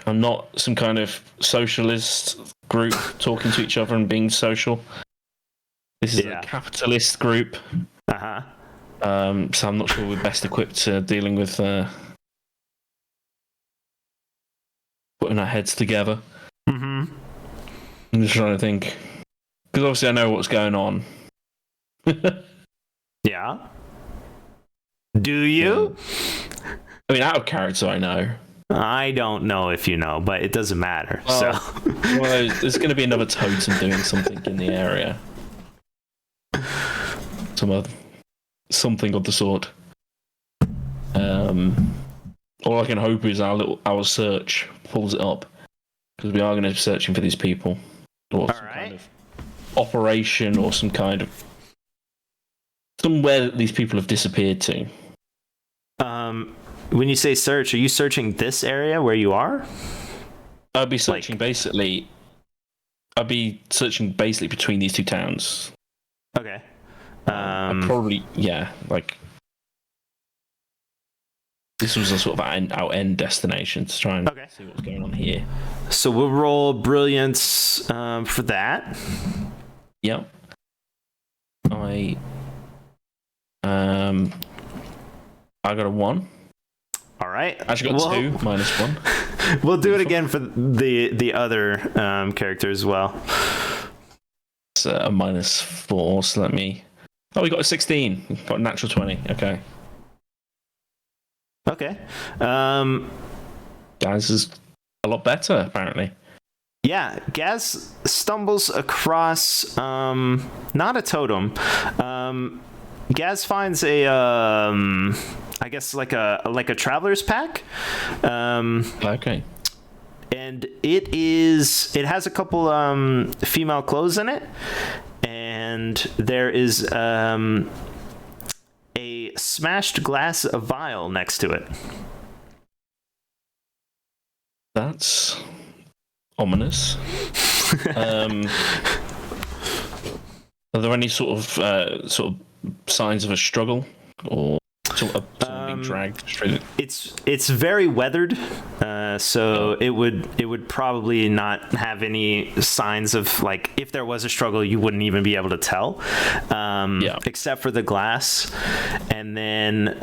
I'm not some kind of socialist group talking to each other and being social. This is a capitalist group. Uh-huh. So I'm not sure we're best equipped dealing with putting our heads together. Mm-hmm. I'm just trying to think. Because obviously I know what's going on. Yeah. Do you? Yeah. I mean, out of character, I know. I don't know if you know, but it doesn't matter. Well, there's going to be another totem doing something in the area. Something of the sort. All I can hope is our search pulls it up, because we are going to be searching for these people, or some kind of operation, or some kind of somewhere that these people have disappeared to. When you say search, are you searching this area where you are? I'd be searching basically between these two towns. Okay. Probably, yeah, like this was a sort of our end destination to try and see what's going on here. So we'll roll brilliance for that. Yep. I got a 1. All right. I actually got 2 minus 1. We'll do it again for the other character as well. It's a -4. So let me. Oh, we got a 16. We got a natural 20. Okay. Okay. Guys is a lot better apparently. Yeah, Gaz stumbles across not a totem. Gaz finds a I guess like a traveler's pack. Okay. And it has a couple female clothes in it, and there is a smashed glass vial next to it. That's ominous. Are there any sort of signs of a struggle or someone being dragged straight? It's very weathered, so it would probably not have any signs of, like, if there was a struggle, you wouldn't even be able to tell, except for the glass. And then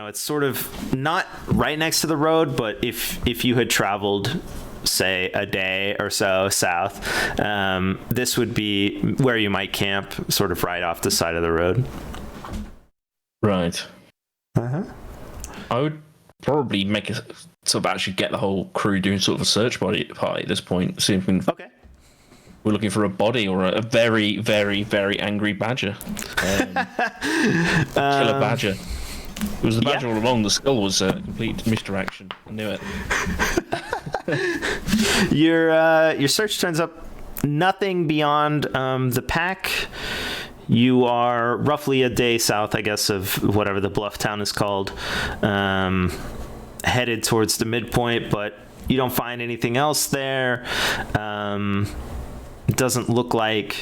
it's sort of not right next to the road, but if you had traveled, say, a day or so south, this would be where you might camp, sort of right off the side of the road. Right. Uh-huh. I would probably make a sort of actually get the whole crew doing sort of a search party at this point. See if we can. Okay. We're looking for a body or a very, very, very angry badger. Killer badger. It was the badger all along. The skull was a complete misdirection. I knew it. Your search turns up nothing beyond the pack. You are roughly a day south, I guess, of whatever the bluff town is called, headed towards the midpoint, but you don't find anything else there. It doesn't look like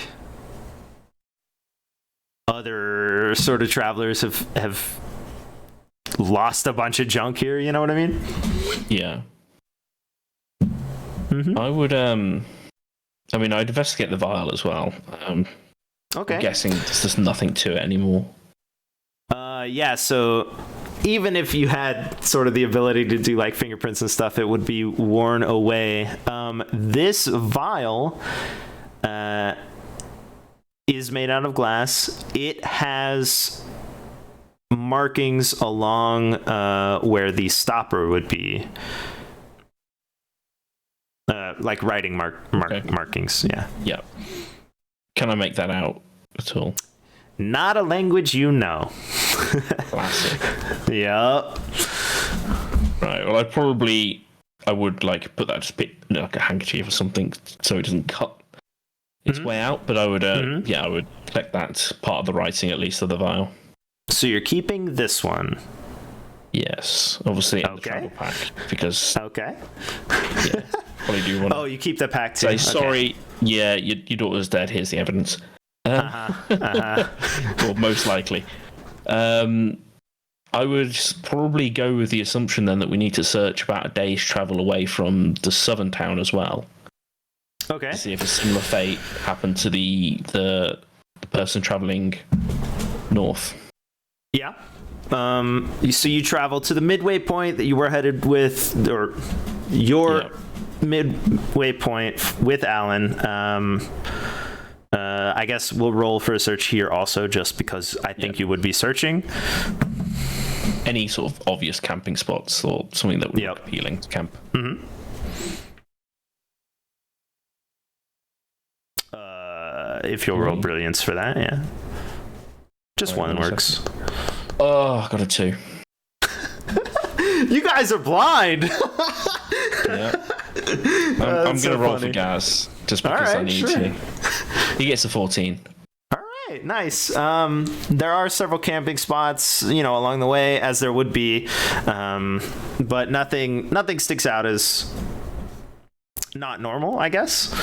other sort of travelers have lost a bunch of junk here, you know what I mean? Yeah. Mm-hmm. I would, I'd investigate the vial as well. Okay. I'm guessing there's just nothing to it anymore. Yeah, so even if you had sort of the ability to do like fingerprints and stuff, it would be worn away. This vial is made out of glass. It has markings along where the stopper would be. Like writing markings, yeah. Yeah. Can I make that out at all? Not a language you know. Classic. Yep. Right, well, I would like put that just bit like a handkerchief or something so it doesn't cut its way out, but I would, I would collect that part of the writing at least of the vial. So you're keeping this one? Yes, obviously in the travel pack, because... Okay. Yeah, probably do want to... Oh, you keep the pack too? Say, sorry, yeah, your daughter's dead, here's the evidence. Or most likely. I would probably go with the assumption then that we need to search about a day's travel away from the southern town as well. Okay. To see if a similar fate happened to the person traveling north. Yeah. So you travel to the midway point that you were headed with, or your midway point with Alan. I guess we'll roll for a search here also, just because I think you would be searching. Any sort of obvious camping spots or something that would look appealing to camp. Mm-hmm. If you'll roll brilliance for that, yeah. Just one works. Oh, I got a 2. You guys are blind. Yeah. I'm going to roll for Gaz just because I need to. He gets a 14. All right, nice. There are several camping spots, along the way, as there would be, but nothing sticks out as not normal, I guess.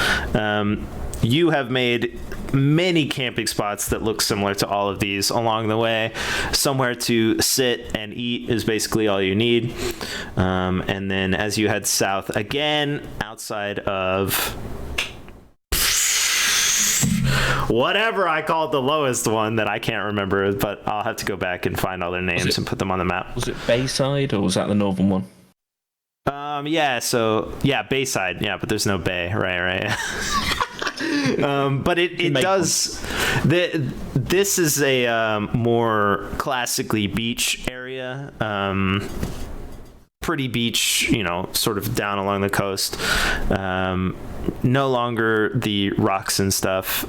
You have made many camping spots that look similar to all of these along the way. Somewhere to sit and eat is basically all you need. And then as you head south again, outside of whatever I called the lowest one that I can't remember, but I'll have to go back and find all their names and put them on the map. Was it Bayside or was that the northern one? Bayside. Yeah, but there's no bay. Right. But it does. This is a more classically beach area. pretty beach, sort of down along the coast. No longer the rocks and stuff.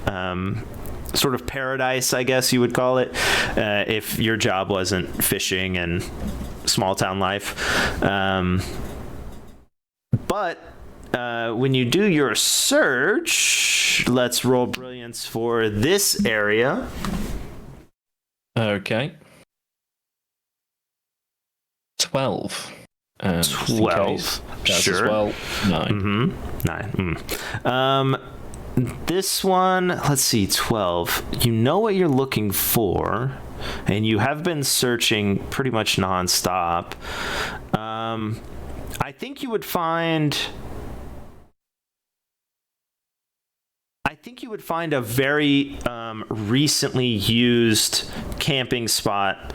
Sort of paradise, I guess you would call it, if your job wasn't fishing and small town life. But when you do your search, let's roll brilliance for this area. Okay. 12. 12. Sure. Well, 9. Mm-hmm. 9. This one, let's see, 12. You know what you're looking for, and you have been searching pretty much nonstop. I think you would find a very recently used camping spot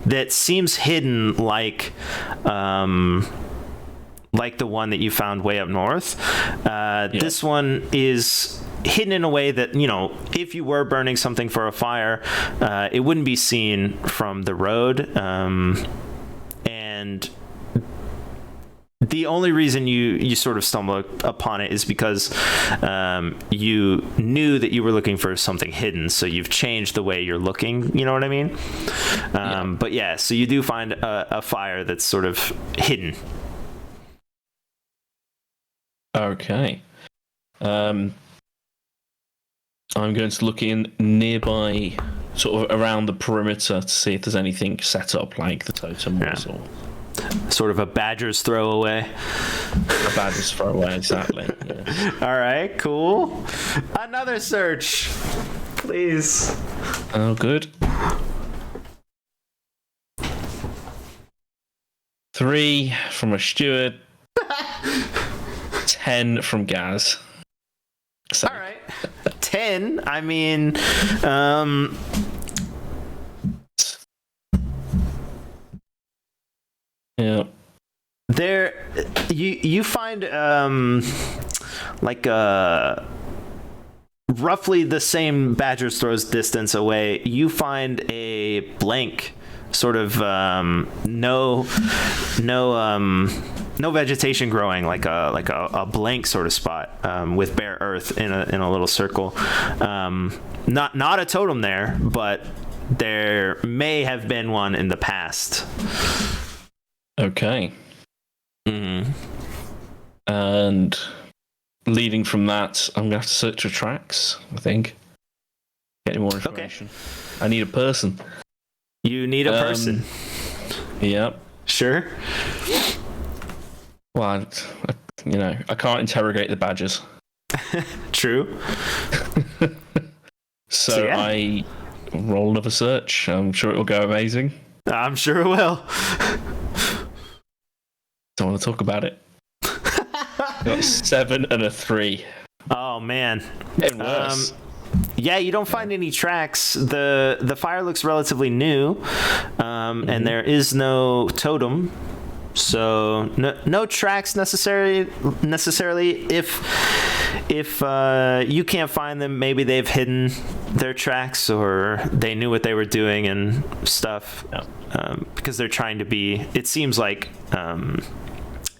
that seems hidden, like the one that you found way up north. This one is hidden in a way that, if you were burning something for a fire, it wouldn't be seen from the road. And the only reason you sort of stumble upon it is because you knew that you were looking for something hidden, so you've changed the way you're looking, you know what I mean? But yeah, so you do find a fire that's sort of hidden. Okay. I'm going to look in nearby, sort of around the perimeter, to see if there's anything set up like the totem was, or sort of a badger's throwaway. A badger's throwaway, exactly. Yeah. All right, cool. Another search, please. Oh, good. 3 from a steward. 10 from Gaz. So. All right. 10. I mean, yeah. There, you find like roughly the same badger's throws distance away. You find a blank, sort of no vegetation growing, like a blank sort of spot with bare earth in a little circle. Not a totem there, but there may have been one in the past. Okay. Mm-hmm. And leading from that, I'm gonna have to search for tracks, I think. Get more information. Okay. I need a person. You need a person. Yep. Sure. Well, I can't interrogate the badgers. True. So yeah. I roll another search. I'm sure it will go amazing. I'm sure it will. Don't want to talk about it. Got 7 and a 3. Oh man. Getting worse. Yeah, you don't find any tracks. The fire looks relatively new, and there is no totem. So no tracks necessarily. If you can't find them, maybe they've hidden their tracks, or they knew what they were doing and stuff. Yeah. Because they're trying to be. It seems like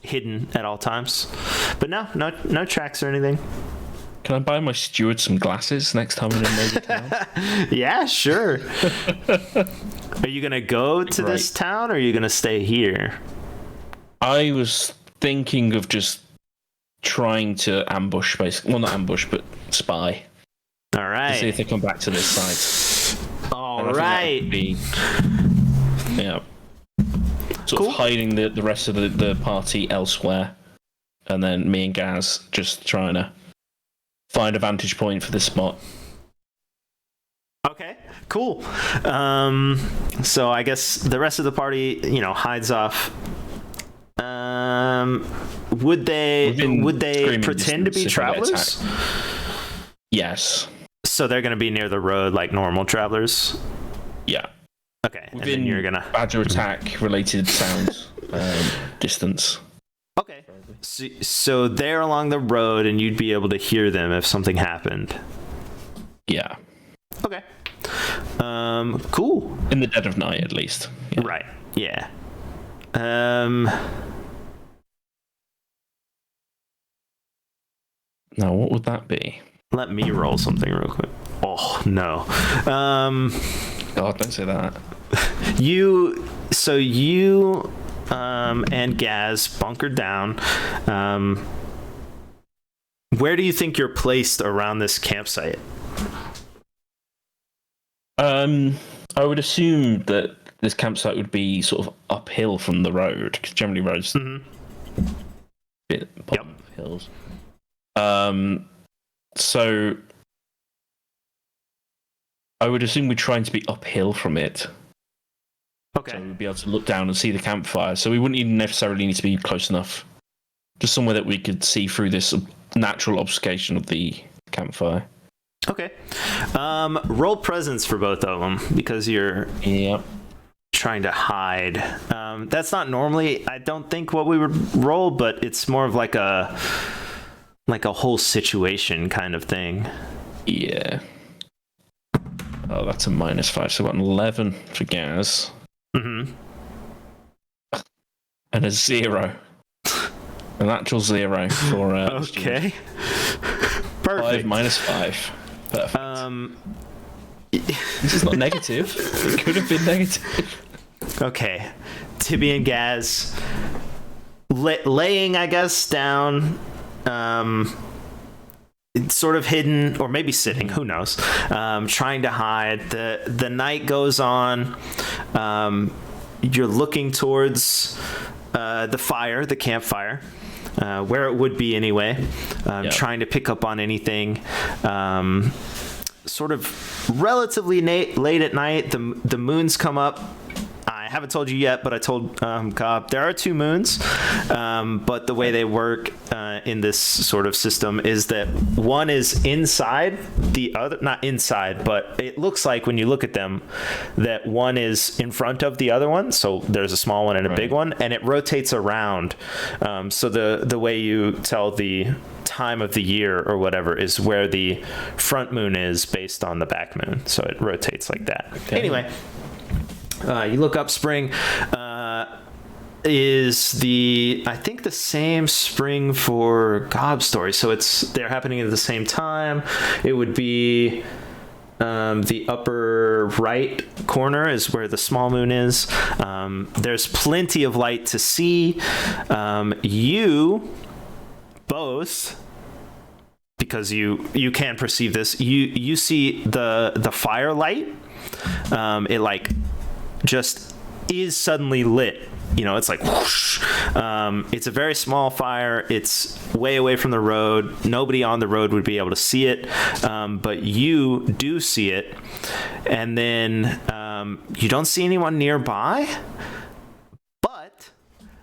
hidden at all times. But no tracks or anything. Can I buy my steward some glasses next time I'm in another town? Yeah, sure. Are you gonna go to this town, or are you gonna stay here? I was thinking of just trying to ambush, basically. Well, not ambush, but spy. All right. To see if they come back to this site. All right. Yeah. Sort of hiding the rest of the party elsewhere. And then me and Gaz just trying to find a vantage point for this spot. Okay, cool. So I guess the rest of the party, hides off. Would they pretend to be travelers? Yes. So they're going to be near the road like normal travelers? Yeah. Okay. Within, and then you're going to badger attack related sound distance. Okay. So they're along the road and you'd be able to hear them if something happened. Yeah. Okay. Cool. In the dead of night, at least. Yeah. Right. Yeah. Now, what would that be? Let me roll something real quick. Oh no. God, don't say that. You and Gaz bunkered down. Where do you think you're placed around this campsite? I would assume that this campsite would be sort of uphill from the road, because generally roads bit bottom of hills. So I would assume we're trying to be uphill from it. Okay. So we'd be able to look down and see the campfire. So we wouldn't even necessarily need to be close enough. Just somewhere that we could see through this natural obfuscation of the campfire. Okay. Roll presence for both of them, because you're trying to hide. That's not normally, I don't think, what we would roll, but it's more of like a whole situation kind of thing. Yeah. Oh, that's a -5. So I got an 11 for Gaz. Mm-hmm. And a 0. An actual 0 for okay. Perfect. 5 - 5. Perfect. This is not negative. It could have been negative. Okay. Tibby and Gaz laying, I guess, down, sort of hidden, or maybe sitting, who knows, trying to hide. The night goes on. You're looking towards the campfire, where it would be anyway, trying to pick up on anything. Sort of relatively late at night, the moons come up. I haven't told you yet, but I told Cobb there are 2 moons, but the way they work in this sort of system is that one is inside the other, not inside, but it looks like when you look at them that one is in front of the other one. So there's a small one and a big one, and it rotates around. So the way you tell the time of the year or whatever is where the front moon is based on the back moon. So it rotates like that. Okay. Anyway. You look up. Spring is I think the same spring for Cobb's story. So they're happening at the same time. It would be the upper right corner is where the small moon is. There's plenty of light to see. You both, because you can perceive this, you see the firelight. It like just is suddenly lit. It's like whoosh. It's a very small fire. It's way away from the road. Nobody on the road would be able to see it, but you do see it. And then you don't see anyone nearby. But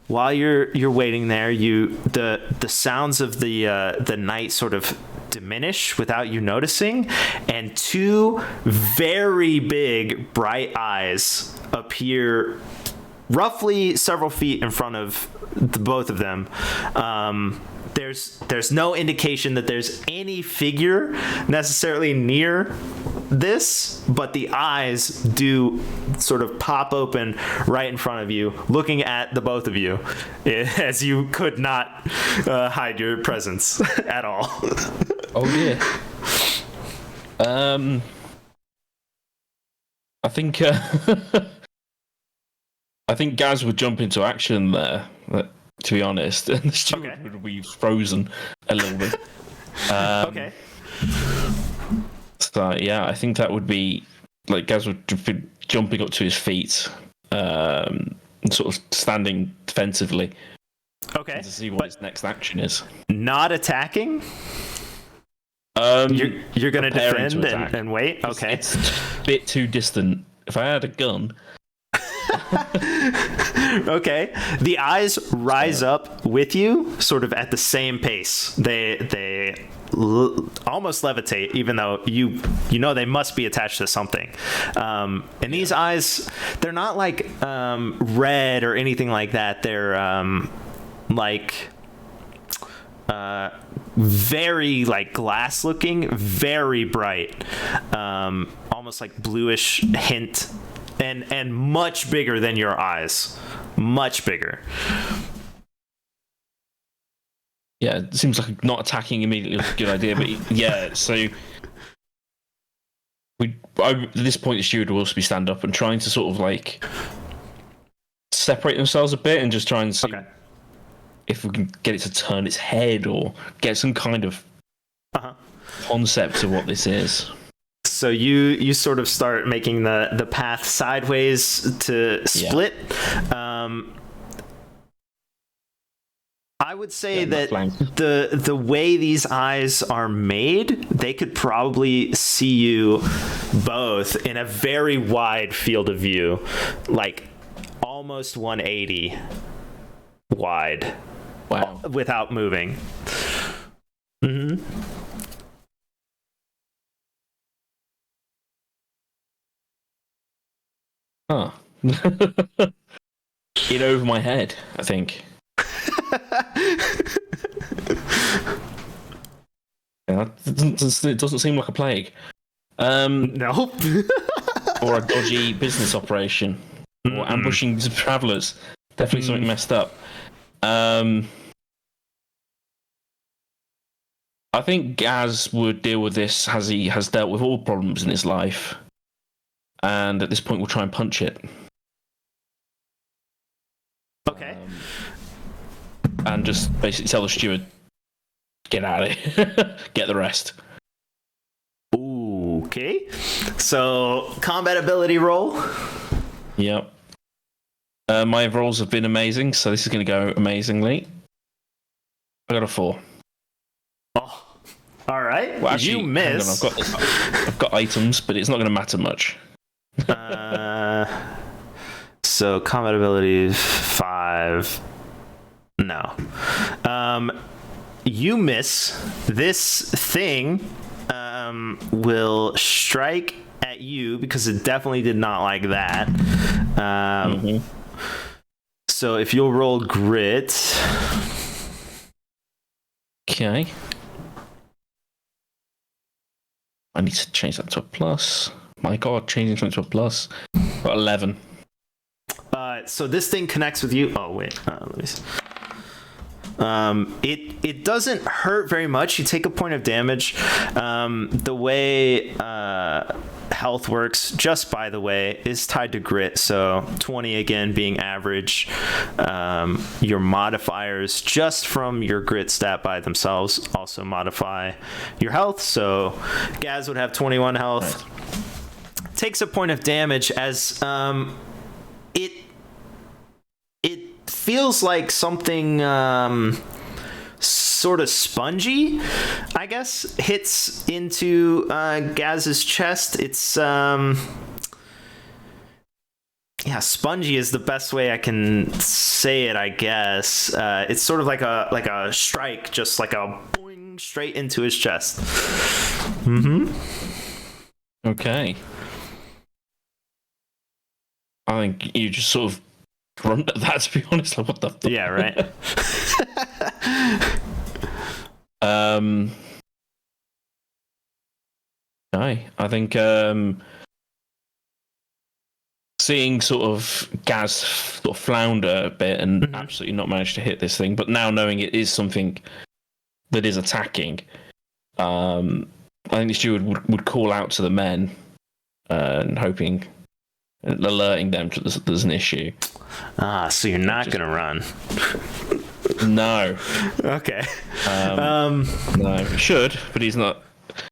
while you're waiting there, the sounds of the night sort of diminish without you noticing, and 2 very big bright eyes appear roughly several feet in front of both of them. There's no indication that there's any figure necessarily near this, but the eyes do sort of pop open right in front of you, looking at the both of you, as you could not hide your presence at all. Oh yeah. I think I think Gaz would jump into action there, to be honest, and the steward would be frozen a little bit. Okay. So yeah, I think that would be like Gaz would be jumping up to his feet, and sort of standing defensively. Okay. To see what his next action is. Not attacking. You're gonna defend and wait. Okay. It's a bit too distant. If I had a gun. Okay. The eyes rise up with you, sort of at the same pace. They almost levitate, even though you know they must be attached to something. And these eyes, they're not like red or anything like that. They're like very like glass looking, very bright, almost like bluish hint, and much bigger than your eyes, much bigger. Yeah, it seems like not attacking immediately was a good idea, but yeah, so at this point the steward will also be stand up and trying to sort of like separate themselves a bit and just try and see if we can get it to turn its head or get some kind of concept of what this is. So you sort of start making the path sideways to split. Yeah. I would say that the way these eyes are made, they could probably see you both in a very wide field of view, like almost 180 wide. Wow. Without moving. Mm-hmm. Huh. In over my head, I think. Yeah, it doesn't seem like a plague. No. Or a dodgy business operation. Or ambushing travellers. Definitely something messed up. I think Gaz would deal with this as he has dealt with all problems in his life. And at this point we'll try and punch it. Okay. And just basically tell the steward, get out of here. Get the rest. Ooh, okay. So, combat ability roll. Yep. My rolls have been amazing, so this is going to go amazingly. I got a 4. Oh, all right. Well, actually, you miss. I've got items, but it's not going to matter much. So combat ability 5. No. You miss. This thing will strike at you because it definitely did not like that. So if you'll roll grit. Okay. I need to change that to a plus. My God, changing something to a plus. Got 11. So this thing connects with you. Oh wait, let me see. It doesn't hurt very much. You take a point of damage. The way health works, just by the way, is tied to grit. So 20 again being average. Your modifiers just from your grit stat by themselves also modify your health. So Gaz would have 21 health. Right. Takes a point of damage as it feels like something sort of spongy, I guess, hits into Gaz's chest. It's spongy is the best way I can say it, I guess. It's sort of like a strike, just like a boing straight into his chest. Okay. I think you just sort of grunt at that, to be honest. Like, what the fuck? Yeah, right. I think seeing sort of Gaz sort of flounder a bit and absolutely not manage to hit this thing, but now knowing it is something that is attacking, I think the steward would call out to the men and alerting them that there's an issue. So you're not gonna run. No. Okay. No, he should, but he's not.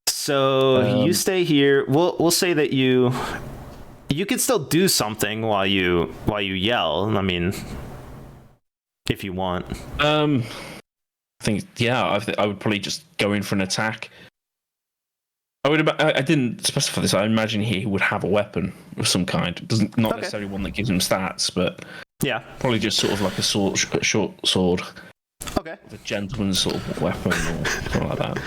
So you stay here. We'll say that you can still do something while you yell. I mean, if you want. I think I would probably just go in for an attack. I didn't specify this. I imagine he would have a weapon of some kind. Not necessarily one that gives him stats, but probably just sort of like a short sword. Okay. A gentleman's sort of weapon or something like that.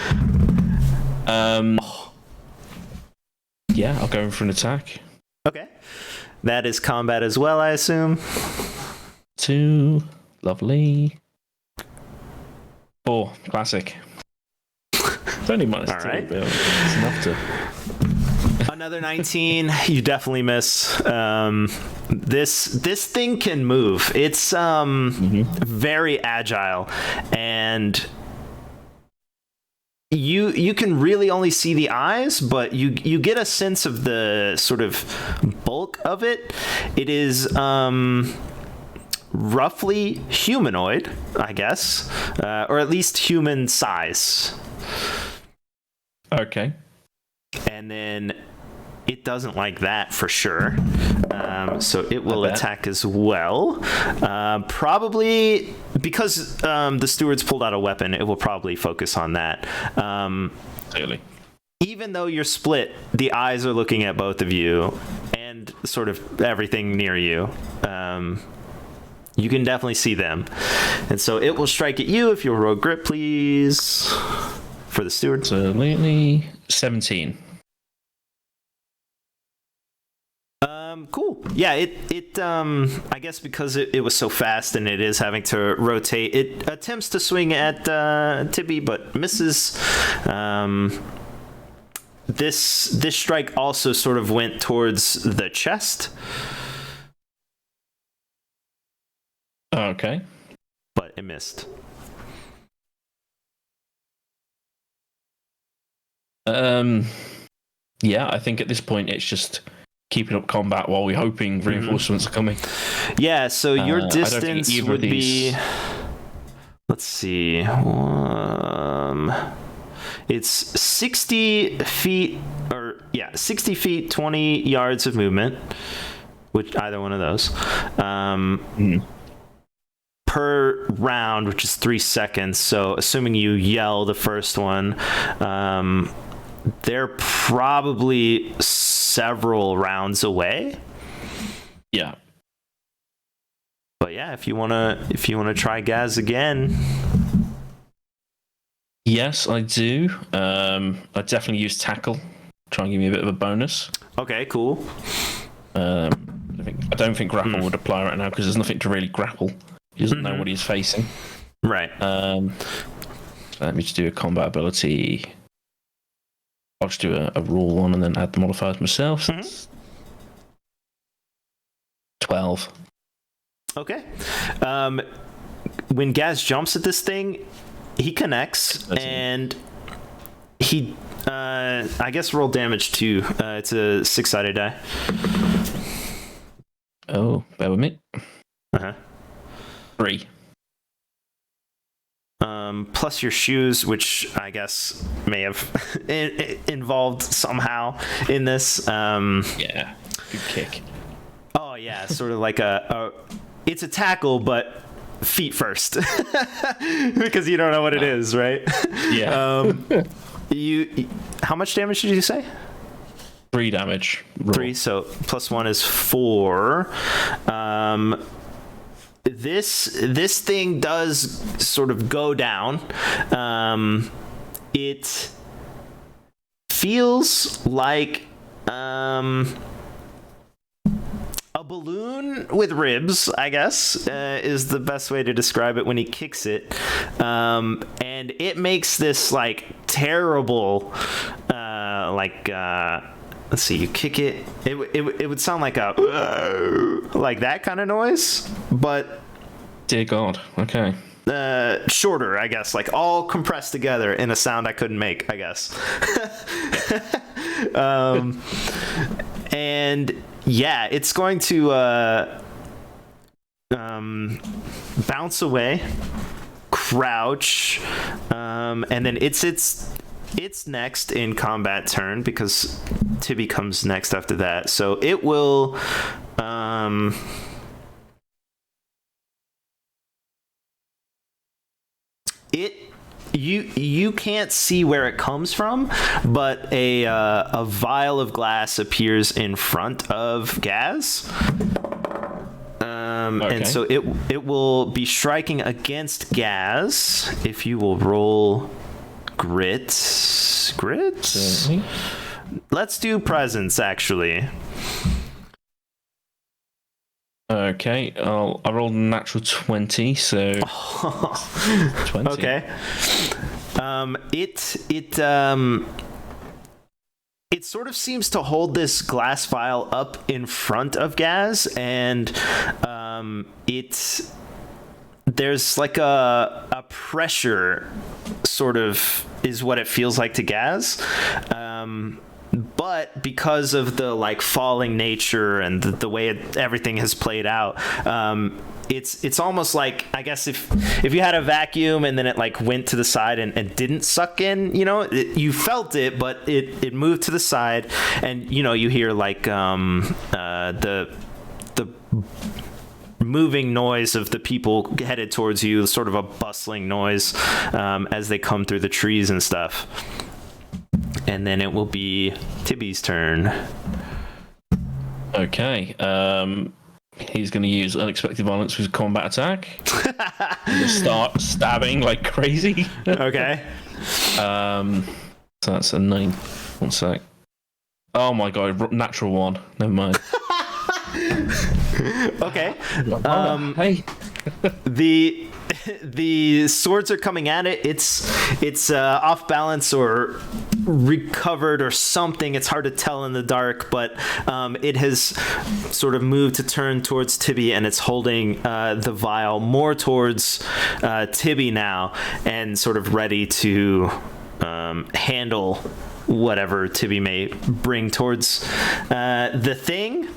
I'll go in for an attack. Okay. That is combat as well, I assume. 2, lovely. 4, classic. It's only minus 2, right. But it's enough to. Another 19. You definitely miss. This thing can move. It's very agile, and you can really only see the eyes, but you get a sense of the sort of bulk of it. It is roughly humanoid, I guess, or at least human size. Okay. And then it doesn't like that for sure. So it will attack as well. Probably because the stewards pulled out a weapon, it will probably focus on that. Clearly. Even though you're split, the eyes are looking at both of you and sort of everything near you. You can definitely see them. And so it will strike at you. If you'll roll grip, please, for the steward. So lately, 17. Cool. Yeah, it I guess because it was so fast and it is having to rotate, it attempts to swing at Tibby, but misses. This strike also sort of went towards the chest. Okay. But it missed. Yeah, I think at this point it's just keeping up combat while we're hoping reinforcements are coming. Yeah, so your distance would be... Let's see. It's 60 feet, 60 feet, 20 yards of movement, which either one of those. Per round, which is 3 seconds. So assuming you yell the first one, they're probably several rounds away. Yeah. But yeah, if you wanna try Gaz again. Yes, I do. I definitely use tackle. Try and give me a bit of a bonus. Okay, cool. I don't think grapple would apply right now because there's nothing to really grapple. He doesn't know what he's facing. Right. So let me just do a combat ability. I'll just do a raw one and then add the modifiers myself. 12. Okay. When Gaz jumps at this thing, he connects and he I guess roll damage too. It's a 6-sided die. Oh, bear with me. 3. Plus your shoes, which I guess may have involved somehow in this. Yeah, good kick. Oh yeah, sort of like it's a tackle, but feet first, because you don't know what it is, right? Yeah. How much damage did you say? 3 damage. Roll. 3, so plus 1 is 4. This thing does sort of go down. It feels like a balloon with ribs, I guess, is the best way to describe it when he kicks it. And it makes this like terrible, let's see, you kick it. It would sound like like that kind of noise, but dear God. Okay. Shorter, I guess, like all compressed together in a sound I couldn't make, I guess. And yeah, it's going to bounce away, crouch, and then it's next in combat turn because Tibby comes next after that. So it will you can't see where it comes from, but a vial of glass appears in front of Gaz. Okay. And so it will be striking against Gaz. If you will roll grit. Certainly. Let's do presence, actually. Okay, I rolled a natural 20, so 20. Okay. It sort of seems to hold this glass vial up in front of Gaz, and there's like a pressure, sort of, is what it feels like to Gaz. But because of the like falling nature and the way everything has played out, it's almost like, I guess, if you had a vacuum and then it like went to the side and didn't suck in, you felt it, but it moved to the side, and you hear like the moving noise of the people headed towards you, sort of a bustling noise as they come through the trees and stuff. And then it will be Tibby's turn. Okay. He's going to use unexpected violence with combat attack. Just start stabbing like crazy. Okay. So that's a 9. 1 sec. Oh my god, natural 1. Never mind. Okay. Hey. The swords are coming at it. It's off balance or recovered or something. It's hard to tell in the dark, but it has sort of moved to turn towards Tibby, and it's holding the vial more towards Tibby now, and sort of ready to handle whatever Tibby may bring towards the thing.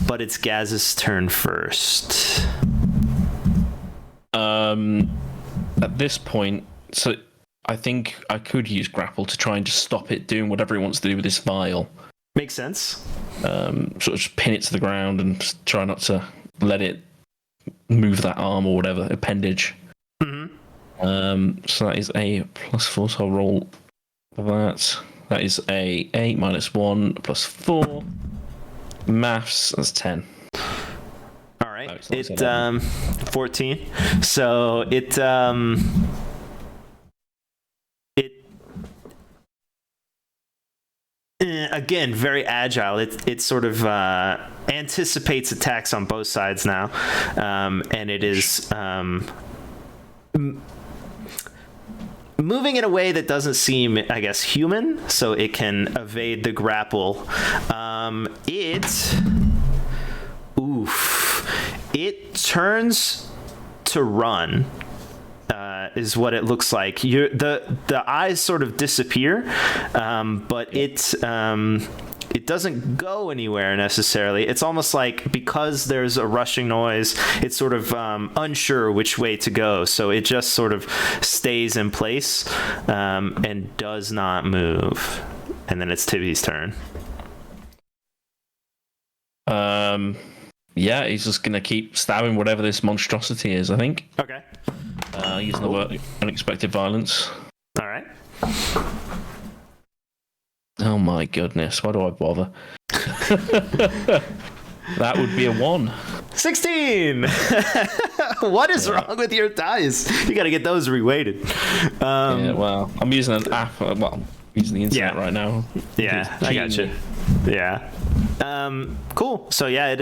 But it's Gaz's turn first. At this point, so I think I could use grapple to try and just stop it doing whatever it wants to do with this vial. Makes sense. Sort of just pin it to the ground and just try not to let it move that arm or whatever appendage. Mm-hmm. So that is a +4. So I'll roll that. That is a 8 - 1 +4. Maths. That's 10. It 14. So it again, very agile. It sort of anticipates attacks on both sides now, and it is moving in a way that doesn't seem, I guess, human, so it can evade the grapple. It turns to run, is what it looks like. The eyes sort of disappear, but it doesn't go anywhere necessarily. It's almost like, because there's a rushing noise, it's sort of unsure which way to go, so it just sort of stays in place and does not move. And then it's Tibby's turn. Yeah, he's just gonna keep stabbing whatever this monstrosity is, I think. Okay. Using the word unexpected violence. All right. Oh my goodness, why do I bother? That would be a 1. 16! What is wrong with your dice? You gotta get those reweighted. Yeah, well, I'm using an app. Well, I'm using the internet right now. Yeah, I got you. Yeah. Cool. So yeah,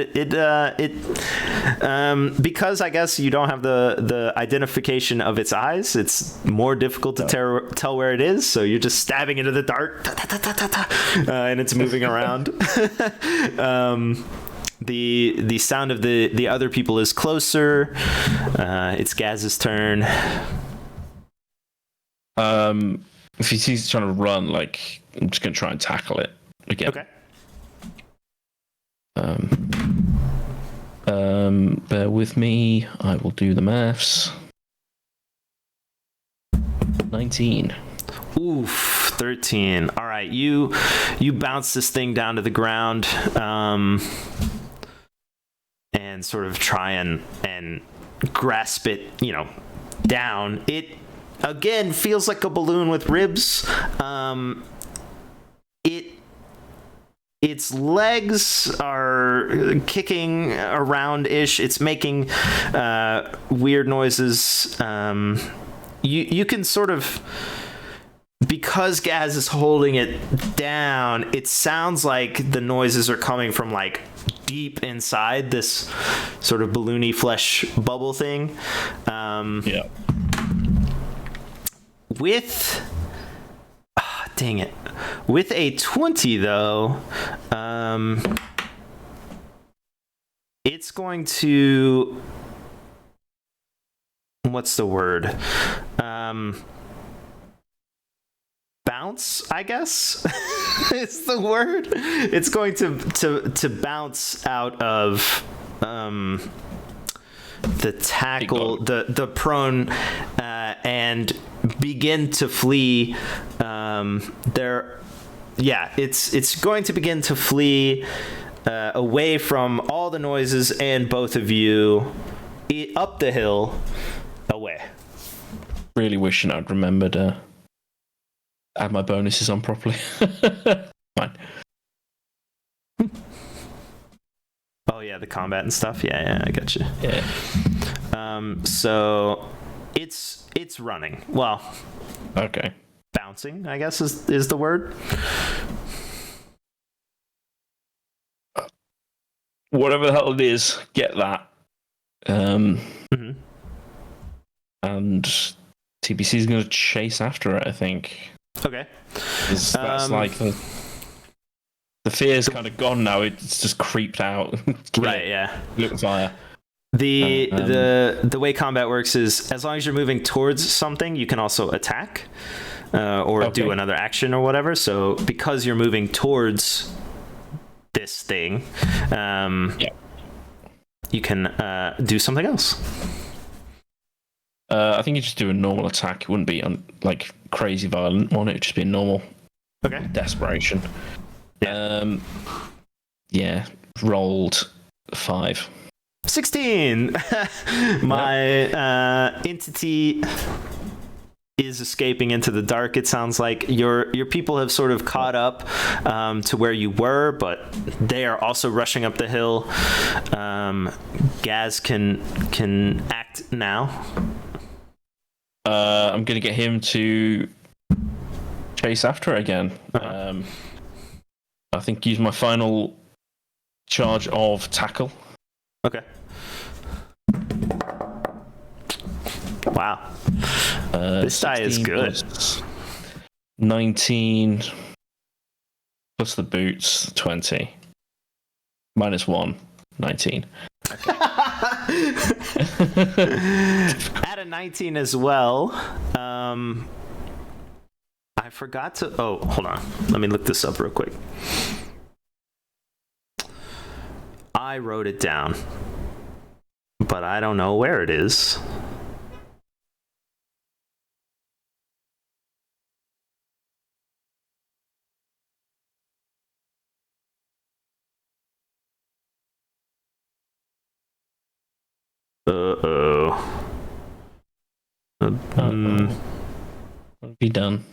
because I guess you don't have the identification of its eyes, it's more difficult to tell where it is. So you're just stabbing into the dark, and it's moving around. The sound of the other people is closer. It's Gaz's turn. If he's trying to run, like, I'm just gonna try and tackle it again. Okay. Bear with me. I will do the maths. 19. Oof, 13. All right, you bounce this thing down to the ground, and sort of try and grasp it, down. It again feels like a balloon with ribs. Its legs are kicking around-ish. It's making weird noises. You can sort of, because Gaz is holding it down, it sounds like the noises are coming from like deep inside this sort of balloony flesh bubble thing. Yeah. Dang it. With a 20, though, it's going to what's the word? Bounce, I guess, is the word. It's going to bounce out of the tackle, the prone, and begin to flee. It's going to begin to flee away from all the noises and both of you, up the hill, away. Really wishing I'd remembered add my bonuses on properly. Fine. Oh yeah, the combat and stuff. Yeah, I got you. Yeah. So it's running. Well, Okay. bouncing, I guess is the word. Whatever the hell it is, get that. And TBC is going to chase after it, I think. Okay. That's like the fear's kind of gone now. It's just creeped out. Right. Yeah. Look fire. The way combat works is as long as you're moving towards something, you can also attack or do another action or whatever. So because you're moving towards this thing, you can do something else. I think you just do a normal attack. It wouldn't be like crazy violent one. It would just be a normal desperation. Yeah. Rolled 5. 16. My entity is escaping into the dark. It sounds like your people have sort of caught up to where you were, but they are also rushing up the hill. Gaz can act now. I'm gonna get him to chase after it again. I think use my final charge of tackle. Okay. Wow. This die is good. 19 plus the boots, 20. Minus 1, 19. Okay. At a 19 as well. I forgot to... Oh, hold on. Let me look this up real quick. I wrote it down, but I don't know where it is. What have you done?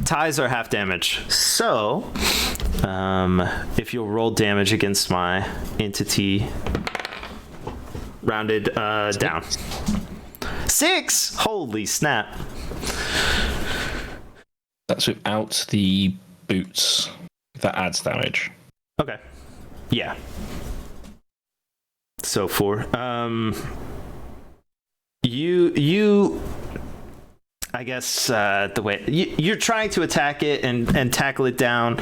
Ties are half damage. So, if you'll roll damage against my entity, rounded down. 6! Holy snap. That's without the boots. That adds damage. Okay. Yeah. So 4. You I guess the way you're trying to attack it and tackle it down,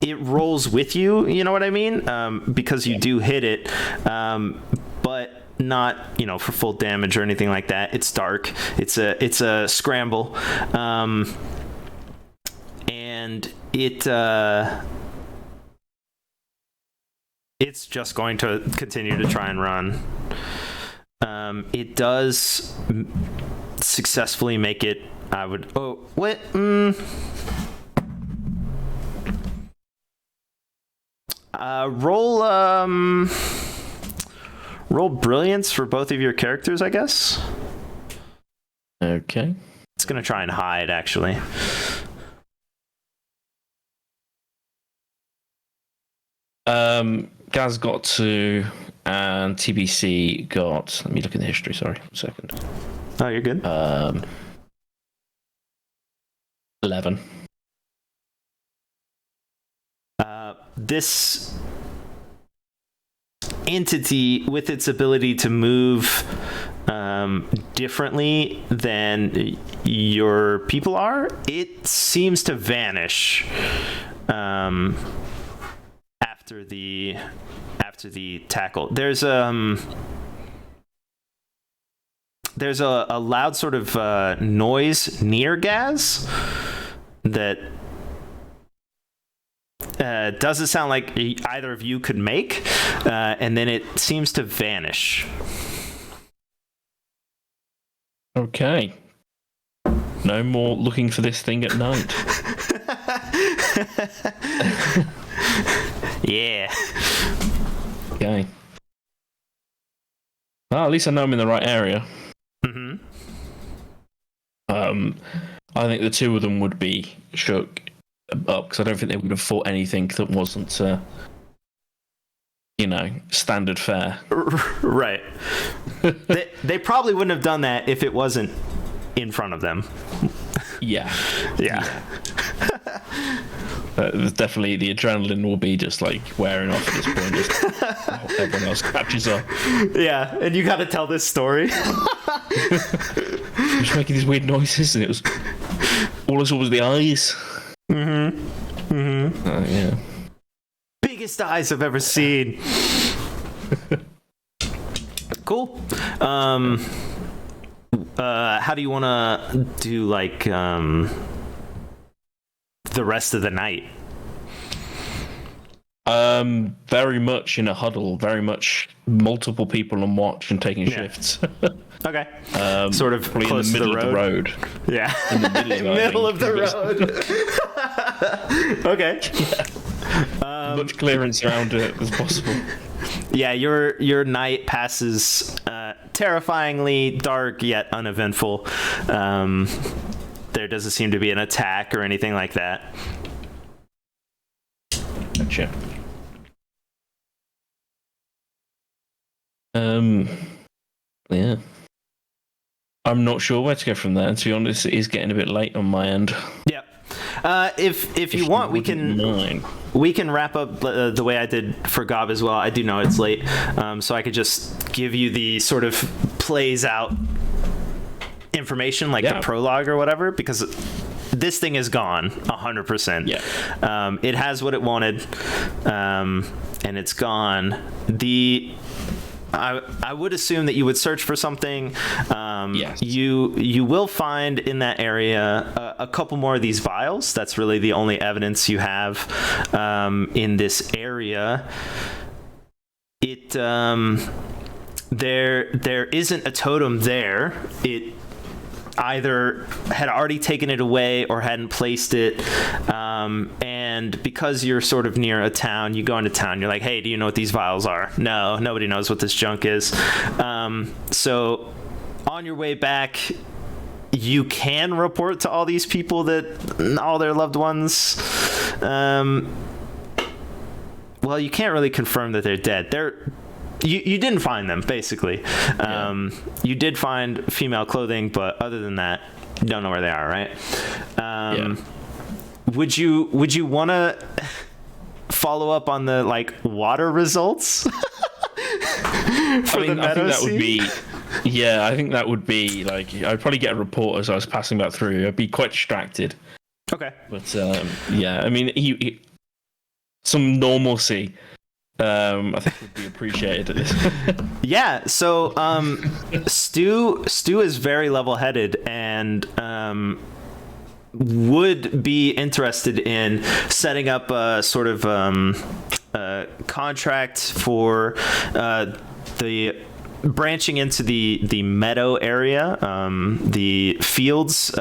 it rolls with you. You know what I mean? Because you do hit it, but not for full damage or anything like that. It's dark. It's a scramble, and it's just going to continue to try and run. It does successfully make it. I would. Oh, what? Roll brilliance for both of your characters, I guess. Okay. It's gonna try and hide, actually. Gaz got 2, and TBC got. Let me look in the history. Sorry, 1 second. Oh, you're good. 11. This entity, with its ability to move differently than your people are, it seems to vanish after after the tackle. There's a loud sort of noise near Gaz that doesn't sound like either of you could make, and then it seems to vanish. Okay. No more looking for this thing at night. Yeah. Okay. Well, at least I know I'm in the right area. Mm-hmm. I think the two of them would be shook up because I don't think they would have fought anything that wasn't, standard fare. Right. they probably wouldn't have done that if it wasn't in front of them. Yeah. Definitely the adrenaline will be just like wearing off at this point. Just everyone else catches up. Yeah, and you got to tell this story. Just making these weird noises, and it was all I saw was the eyes. Yeah. Biggest eyes I've ever seen. Cool. How do you want to do like the rest of the night? Very much in a huddle, very much multiple people on watch and taking shifts. Okay. Sort of close in the middle of the road. Yeah. In the middle of the road. Okay. Yeah. Much clearance around it as possible. Yeah, your night passes terrifyingly dark yet uneventful. There doesn't seem to be an attack or anything like that. Gotcha. Yeah. I'm not sure where to go from there. And to be honest, it is getting a bit late on my end. Yeah. If you want, we can wrap up the way I did for Gob as well. I do know it's late, so I could just give you the sort of plays out information, like the prologue or whatever, because this thing is gone 100%. Yeah. It has what it wanted, and it's gone. I would assume that you would search for something. Yes. You will find in that area a couple more of these vials. That's really the only evidence you have in this area. There isn't a totem there. It either had already taken it away or hadn't placed it, and because you're sort of near a town, you go into town, you're like, hey, do you know what these vials are? No, nobody knows what this junk is. So on your way back, you can report to all these people that all their loved ones, well, you can't really confirm that they're dead. You didn't find them, basically. You did find female clothing, but other than that, you don't know where they are, right? Would you want to follow up on the water results? I think that would be. Yeah, I think that would be I'd probably get a report as I was passing that through. I'd be quite distracted. Okay. But I mean, he some normalcy. I think would be appreciated at this. Yeah, so Stu is very level-headed and would be interested in setting up a sort of contract for the branching into the meadow area, the fields.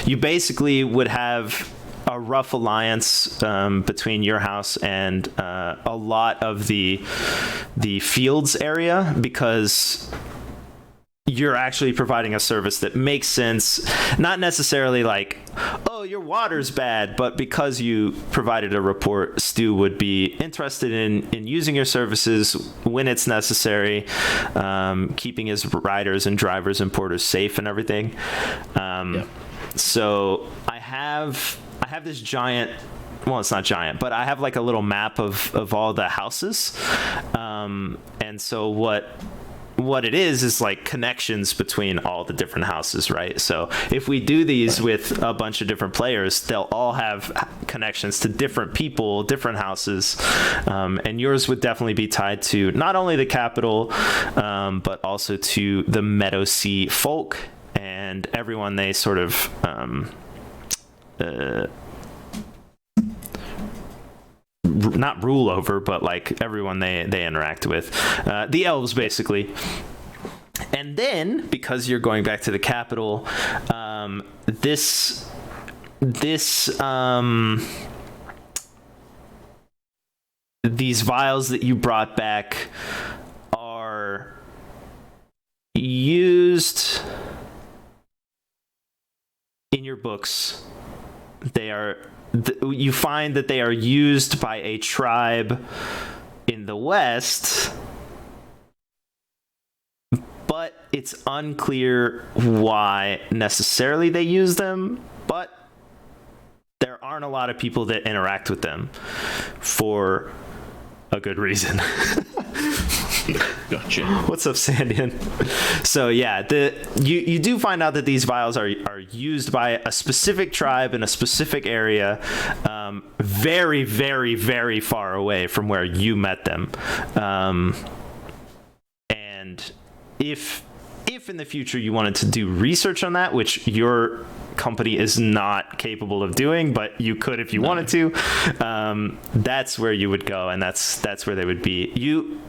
You basically would have a rough alliance between your house and a lot of the fields area, because you're actually providing a service that makes sense, not necessarily oh, your water's bad, but because you provided a report, Stu would be interested in using your services when it's necessary, keeping his riders and drivers and porters safe and everything. So I have this giant, well, it's not giant, but I have a little map of all the houses. And so what what it is like connections between all the different houses, right? So if we do these with a bunch of different players, they'll all have connections to different people, different houses, and yours would definitely be tied to not only the capital, but also to the Meadowsea folk and everyone they sort of not rule over, but like everyone they interact with, the elves basically. And then because you're going back to the capital, these vials that you brought back are used in your books. You find that they are used by a tribe in the West, but it's unclear why necessarily they use them, but there aren't a lot of people that interact with them for a good reason. Gotcha. What's up, Sandian? So yeah, you do find out that these vials are used by a specific tribe in a specific area, very, very, very far away from where you met them. And if in the future you wanted to do research on that, which your company is not capable of doing, but you could if you wanted to, that's where you would go, and that's where they would be.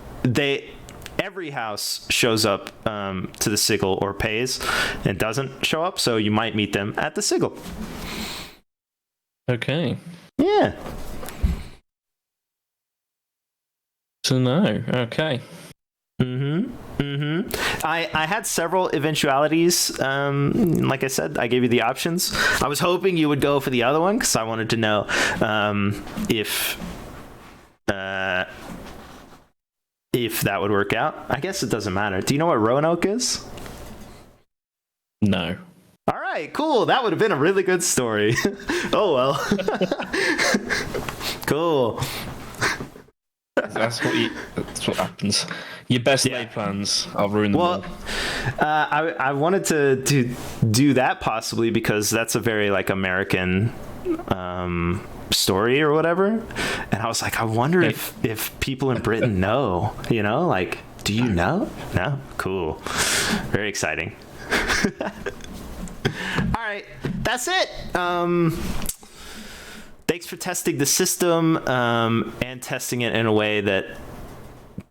Every house shows up to the sigil or pays and doesn't show up, so you might meet them at the sigil. Okay. Yeah. So no. Okay. I had several eventualities. Like I said, I gave you the options. I was hoping you would go for the other one because I wanted to know if that would work out. I guess it doesn't matter. Do you know what Roanoke is? No. All right, cool. That would have been a really good story. Oh well. Cool. That's what happens. Your best laid plans, I'll ruin them all. I wanted to do that possibly because that's a very like American story or whatever, and I was like, I wonder if people in Britain know, like, do you know? No? Cool. Very exciting. All right, that's it. Thanks for testing the system and testing it in a way that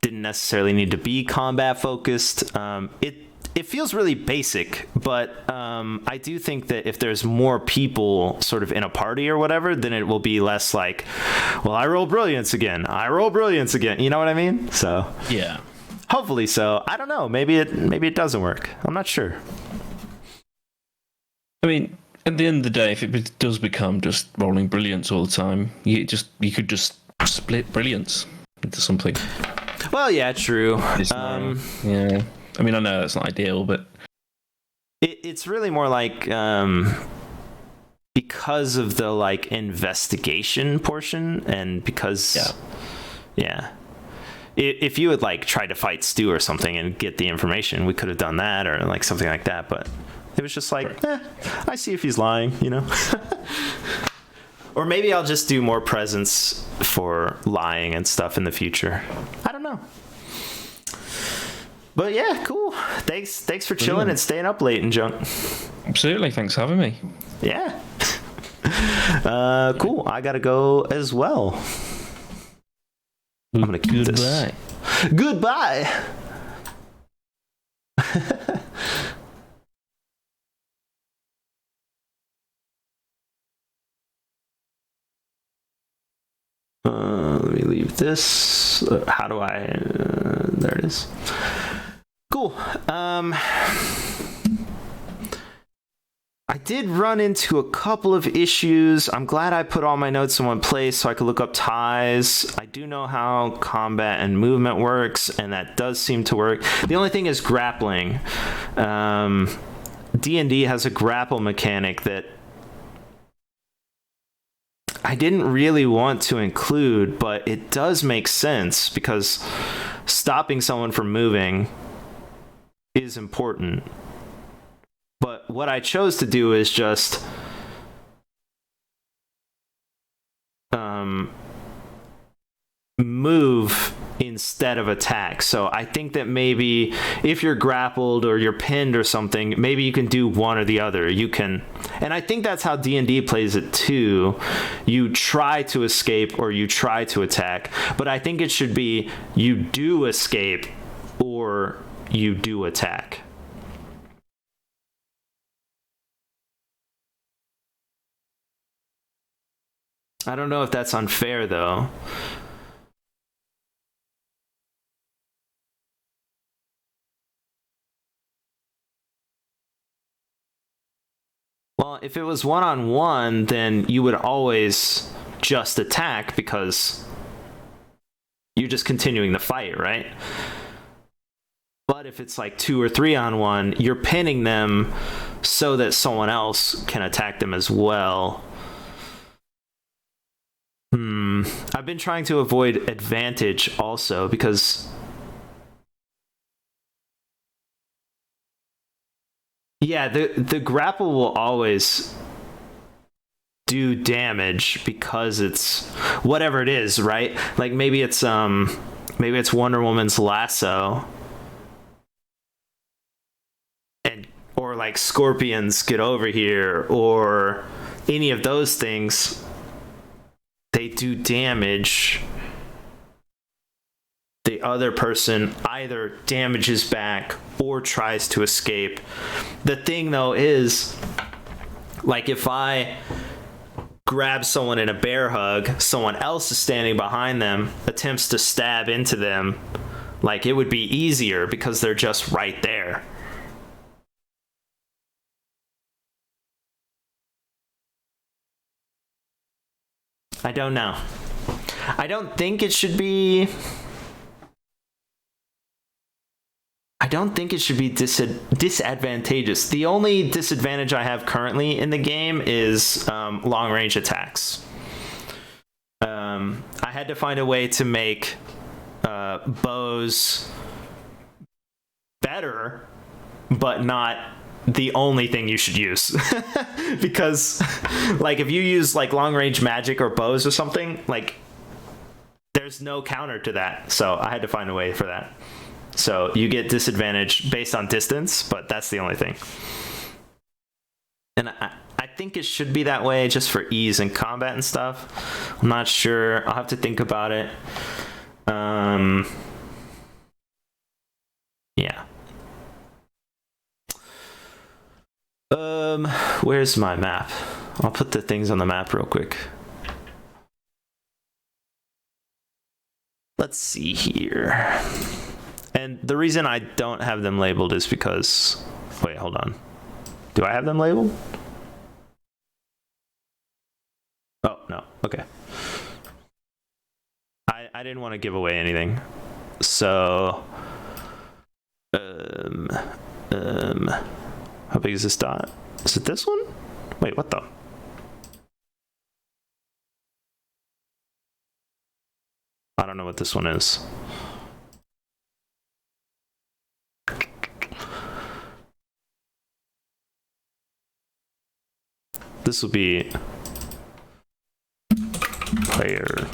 didn't necessarily need to be combat focused. It feels really basic, but I do think that if there's more people sort of in a party or whatever, then it will be less like, well, I roll brilliance again. You know what I mean? So yeah, hopefully so. I don't know. Maybe it doesn't work. I'm not sure. I mean, at the end of the day, if it does become just rolling brilliance all the time, you could just split brilliance into something. Well, yeah, true. Yeah. I mean, I know that's not ideal, but it's really more like because of the like investigation portion, and because yeah. If you had like tried to fight Stu or something and get the information, we could have done that or like something like that, but it was just like, I see if he's lying, Or maybe I'll just do more presents for lying and stuff in the future. I don't know. But yeah, cool. Thanks for chilling and staying up late and junk. Absolutely. Thanks for having me. Yeah. Cool. I gotta go as well. I'm gonna keep this. Goodbye. Let me leave this. How do I? There it is. Cool. I did run into a couple of issues. I'm glad I put all my notes in one place so I could look up ties. I do know how combat and movement works, and that does seem to work. The only thing is grappling. D&D has a grapple mechanic that I didn't really want to include, but it does make sense because stopping someone from moving is important. But what I chose to do is just move instead of attack. So I think that maybe if you're grappled or you're pinned or something, maybe you can do one or the other. You can, and I think that's how D&D plays it too. You try to escape or you try to attack, but I think it should be you do escape or you do attack. I don't know if that's unfair though. Well, if it was one-on-one, then you would always just attack because you're just continuing the fight, right? But if it's like 2 or 3-on-1, you're pinning them so that someone else can attack them as well. I've been trying to avoid advantage also because yeah, the grapple will always do damage because it's whatever it is, right? Like maybe it's Wonder Woman's lasso, and or like scorpions get over here, or any of those things. They do damage. The other person either damages back or tries to escape. The thing though is, like if I grab someone in a bear hug, someone else is standing behind them, attempts to stab into them, like it would be easier because they're just right there. I don't know. I don't think it should be disadvantageous. The only disadvantage I have currently in the game is long range attacks. I had to find a way to make bows better, but not the only thing you should use. Because like if you use like long range magic or bows or something, like there's no counter to that. So I had to find a way for that. So you get disadvantage based on distance, but that's the only thing. And I think it should be that way just for ease in combat and stuff. I'm not sure. I'll have to think about it. Yeah. Where's my map? I'll put the things on the map real quick. Let's see here. And the reason I don't have them labeled is because... Wait, hold on. Do I have them labeled? Oh, no. Okay. I didn't want to give away anything. So... How big is this dot? Is it this one? Wait, what the? I don't know what this one is. This will be player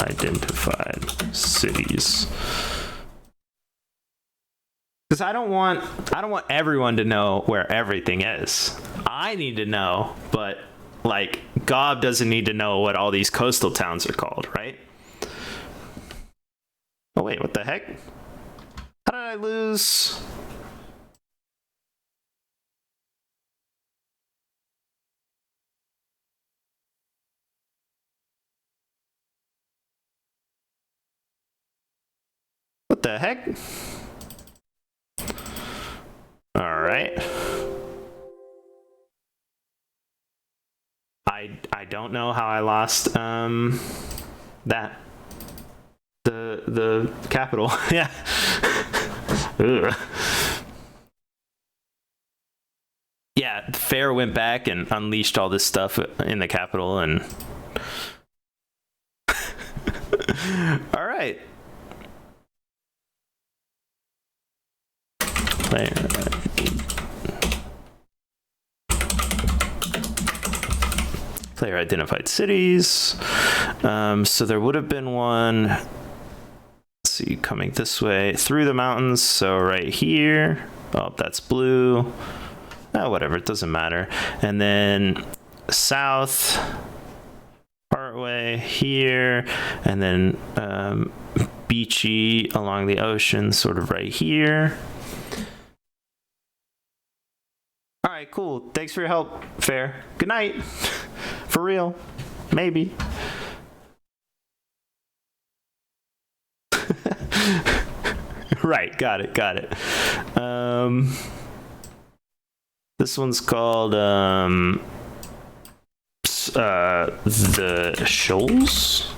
identified cities. Because I don't want everyone to know where everything is. I need to know, but like Gob doesn't need to know what all these coastal towns are called, right? Oh wait, what the heck? How did I lose? What the heck? All right. I don't know how I lost that the capital. Yeah. Ugh. Yeah, Fair went back and unleashed all this stuff in the capital and all right. Player identified cities. So there would have been one. Let's see, coming this way through the mountains. So right here. Oh, that's blue. Oh, whatever, it doesn't matter. And then south, partway here, and then beachy along the ocean, sort of right here. All right, cool. Thanks for your help, Fair. Good night. For real. Maybe. Right, got it. This one's called the Shoals.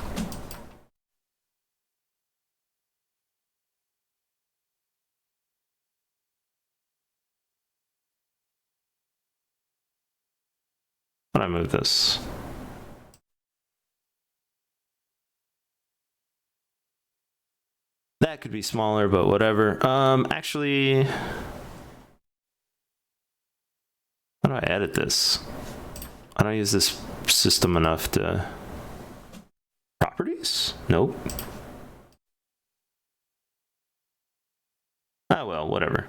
How do I move this? That could be smaller, but whatever. Actually, how do I edit this? I don't use this system enough to... Properties? Nope. Ah, well, whatever.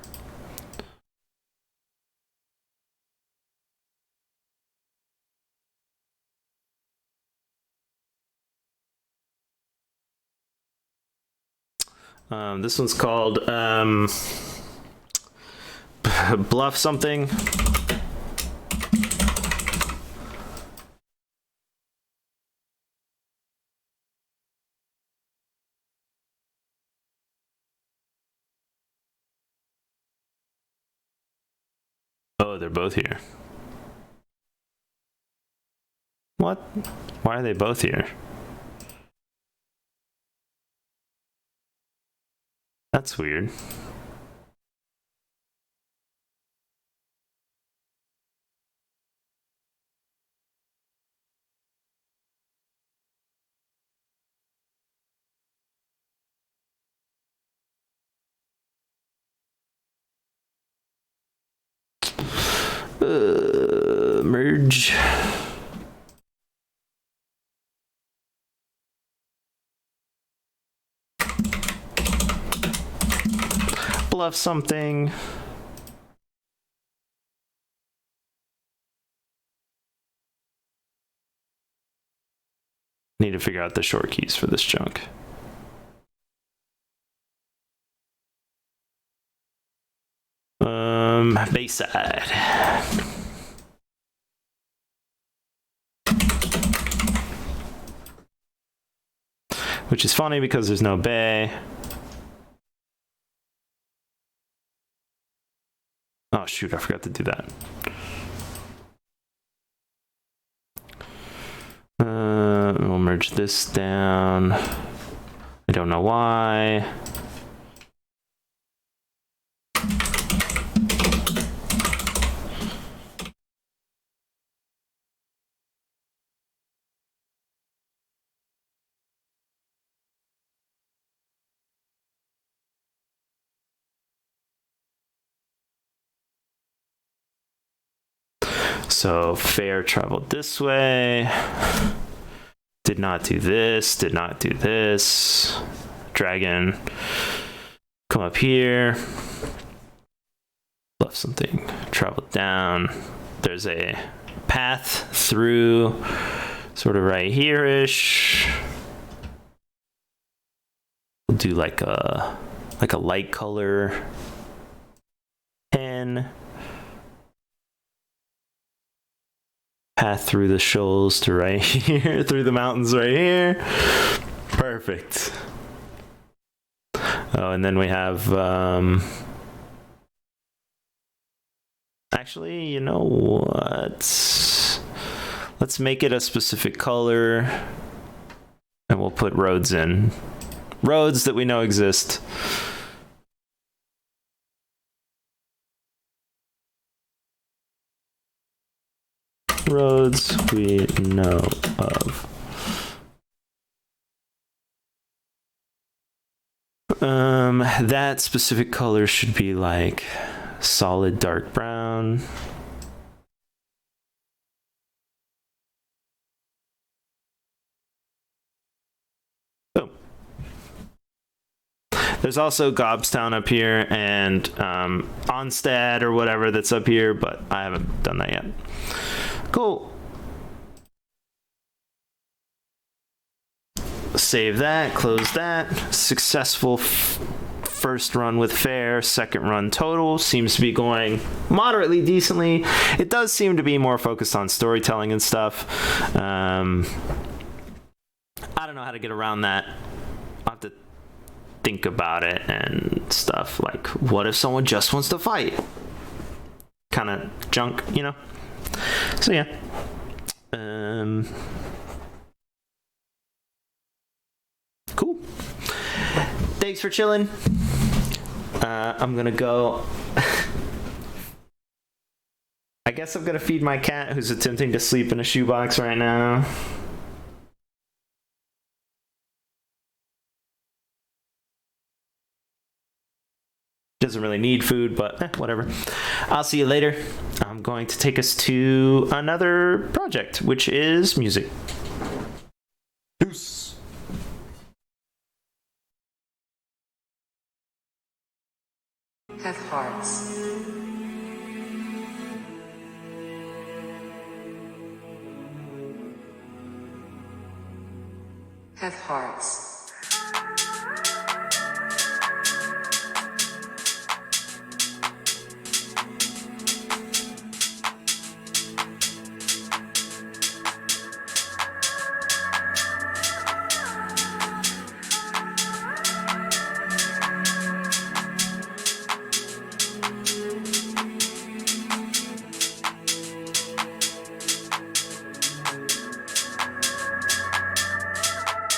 This one's called Bluff something. Oh, they're both here. What? Why are they both here? That's weird. Merge. Bluff something. Need to figure out the short keys for this junk. Bayside. Which is funny because there's no bay. Oh shoot, I forgot to do that. We'll merge this down. I don't know why. So Fair traveled this way. Did not do this, did not do this. Dragon, come up here. Left something, traveled down. There's a path through sort of right here-ish. We'll do like a light color pen. Path through the shoals to right here, through the mountains right here. Perfect. Oh, and then we have, actually, you know what? Let's make it a specific color and we'll put roads in. Roads that we know exist. Roads we know of. That specific color should be like solid dark brown. Boom. There's also Gobstown up here and Onstead or whatever that's up here, but I haven't done that yet. Cool. Save that, close that. Successful first run with Fair, second run total. Seems to be going moderately decently. It does seem to be more focused on storytelling and stuff. I don't know how to get around that. I'll have to think about it and stuff. Like, what if someone just wants to fight? Kind of junk, you know? So yeah. Cool. Thanks for chilling. I'm gonna go. I guess I'm gonna feed my cat who's attempting to sleep in a shoebox right now. Doesn't really need food, but whatever. I'll see you later. I'm going to take us to another project, which is music. Deuce. Have hearts. Have hearts.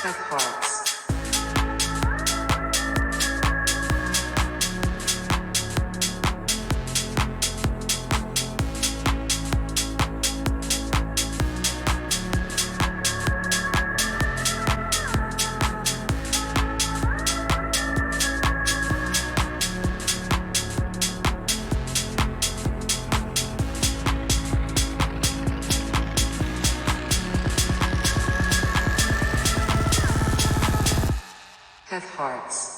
Have hearts. Have hearts.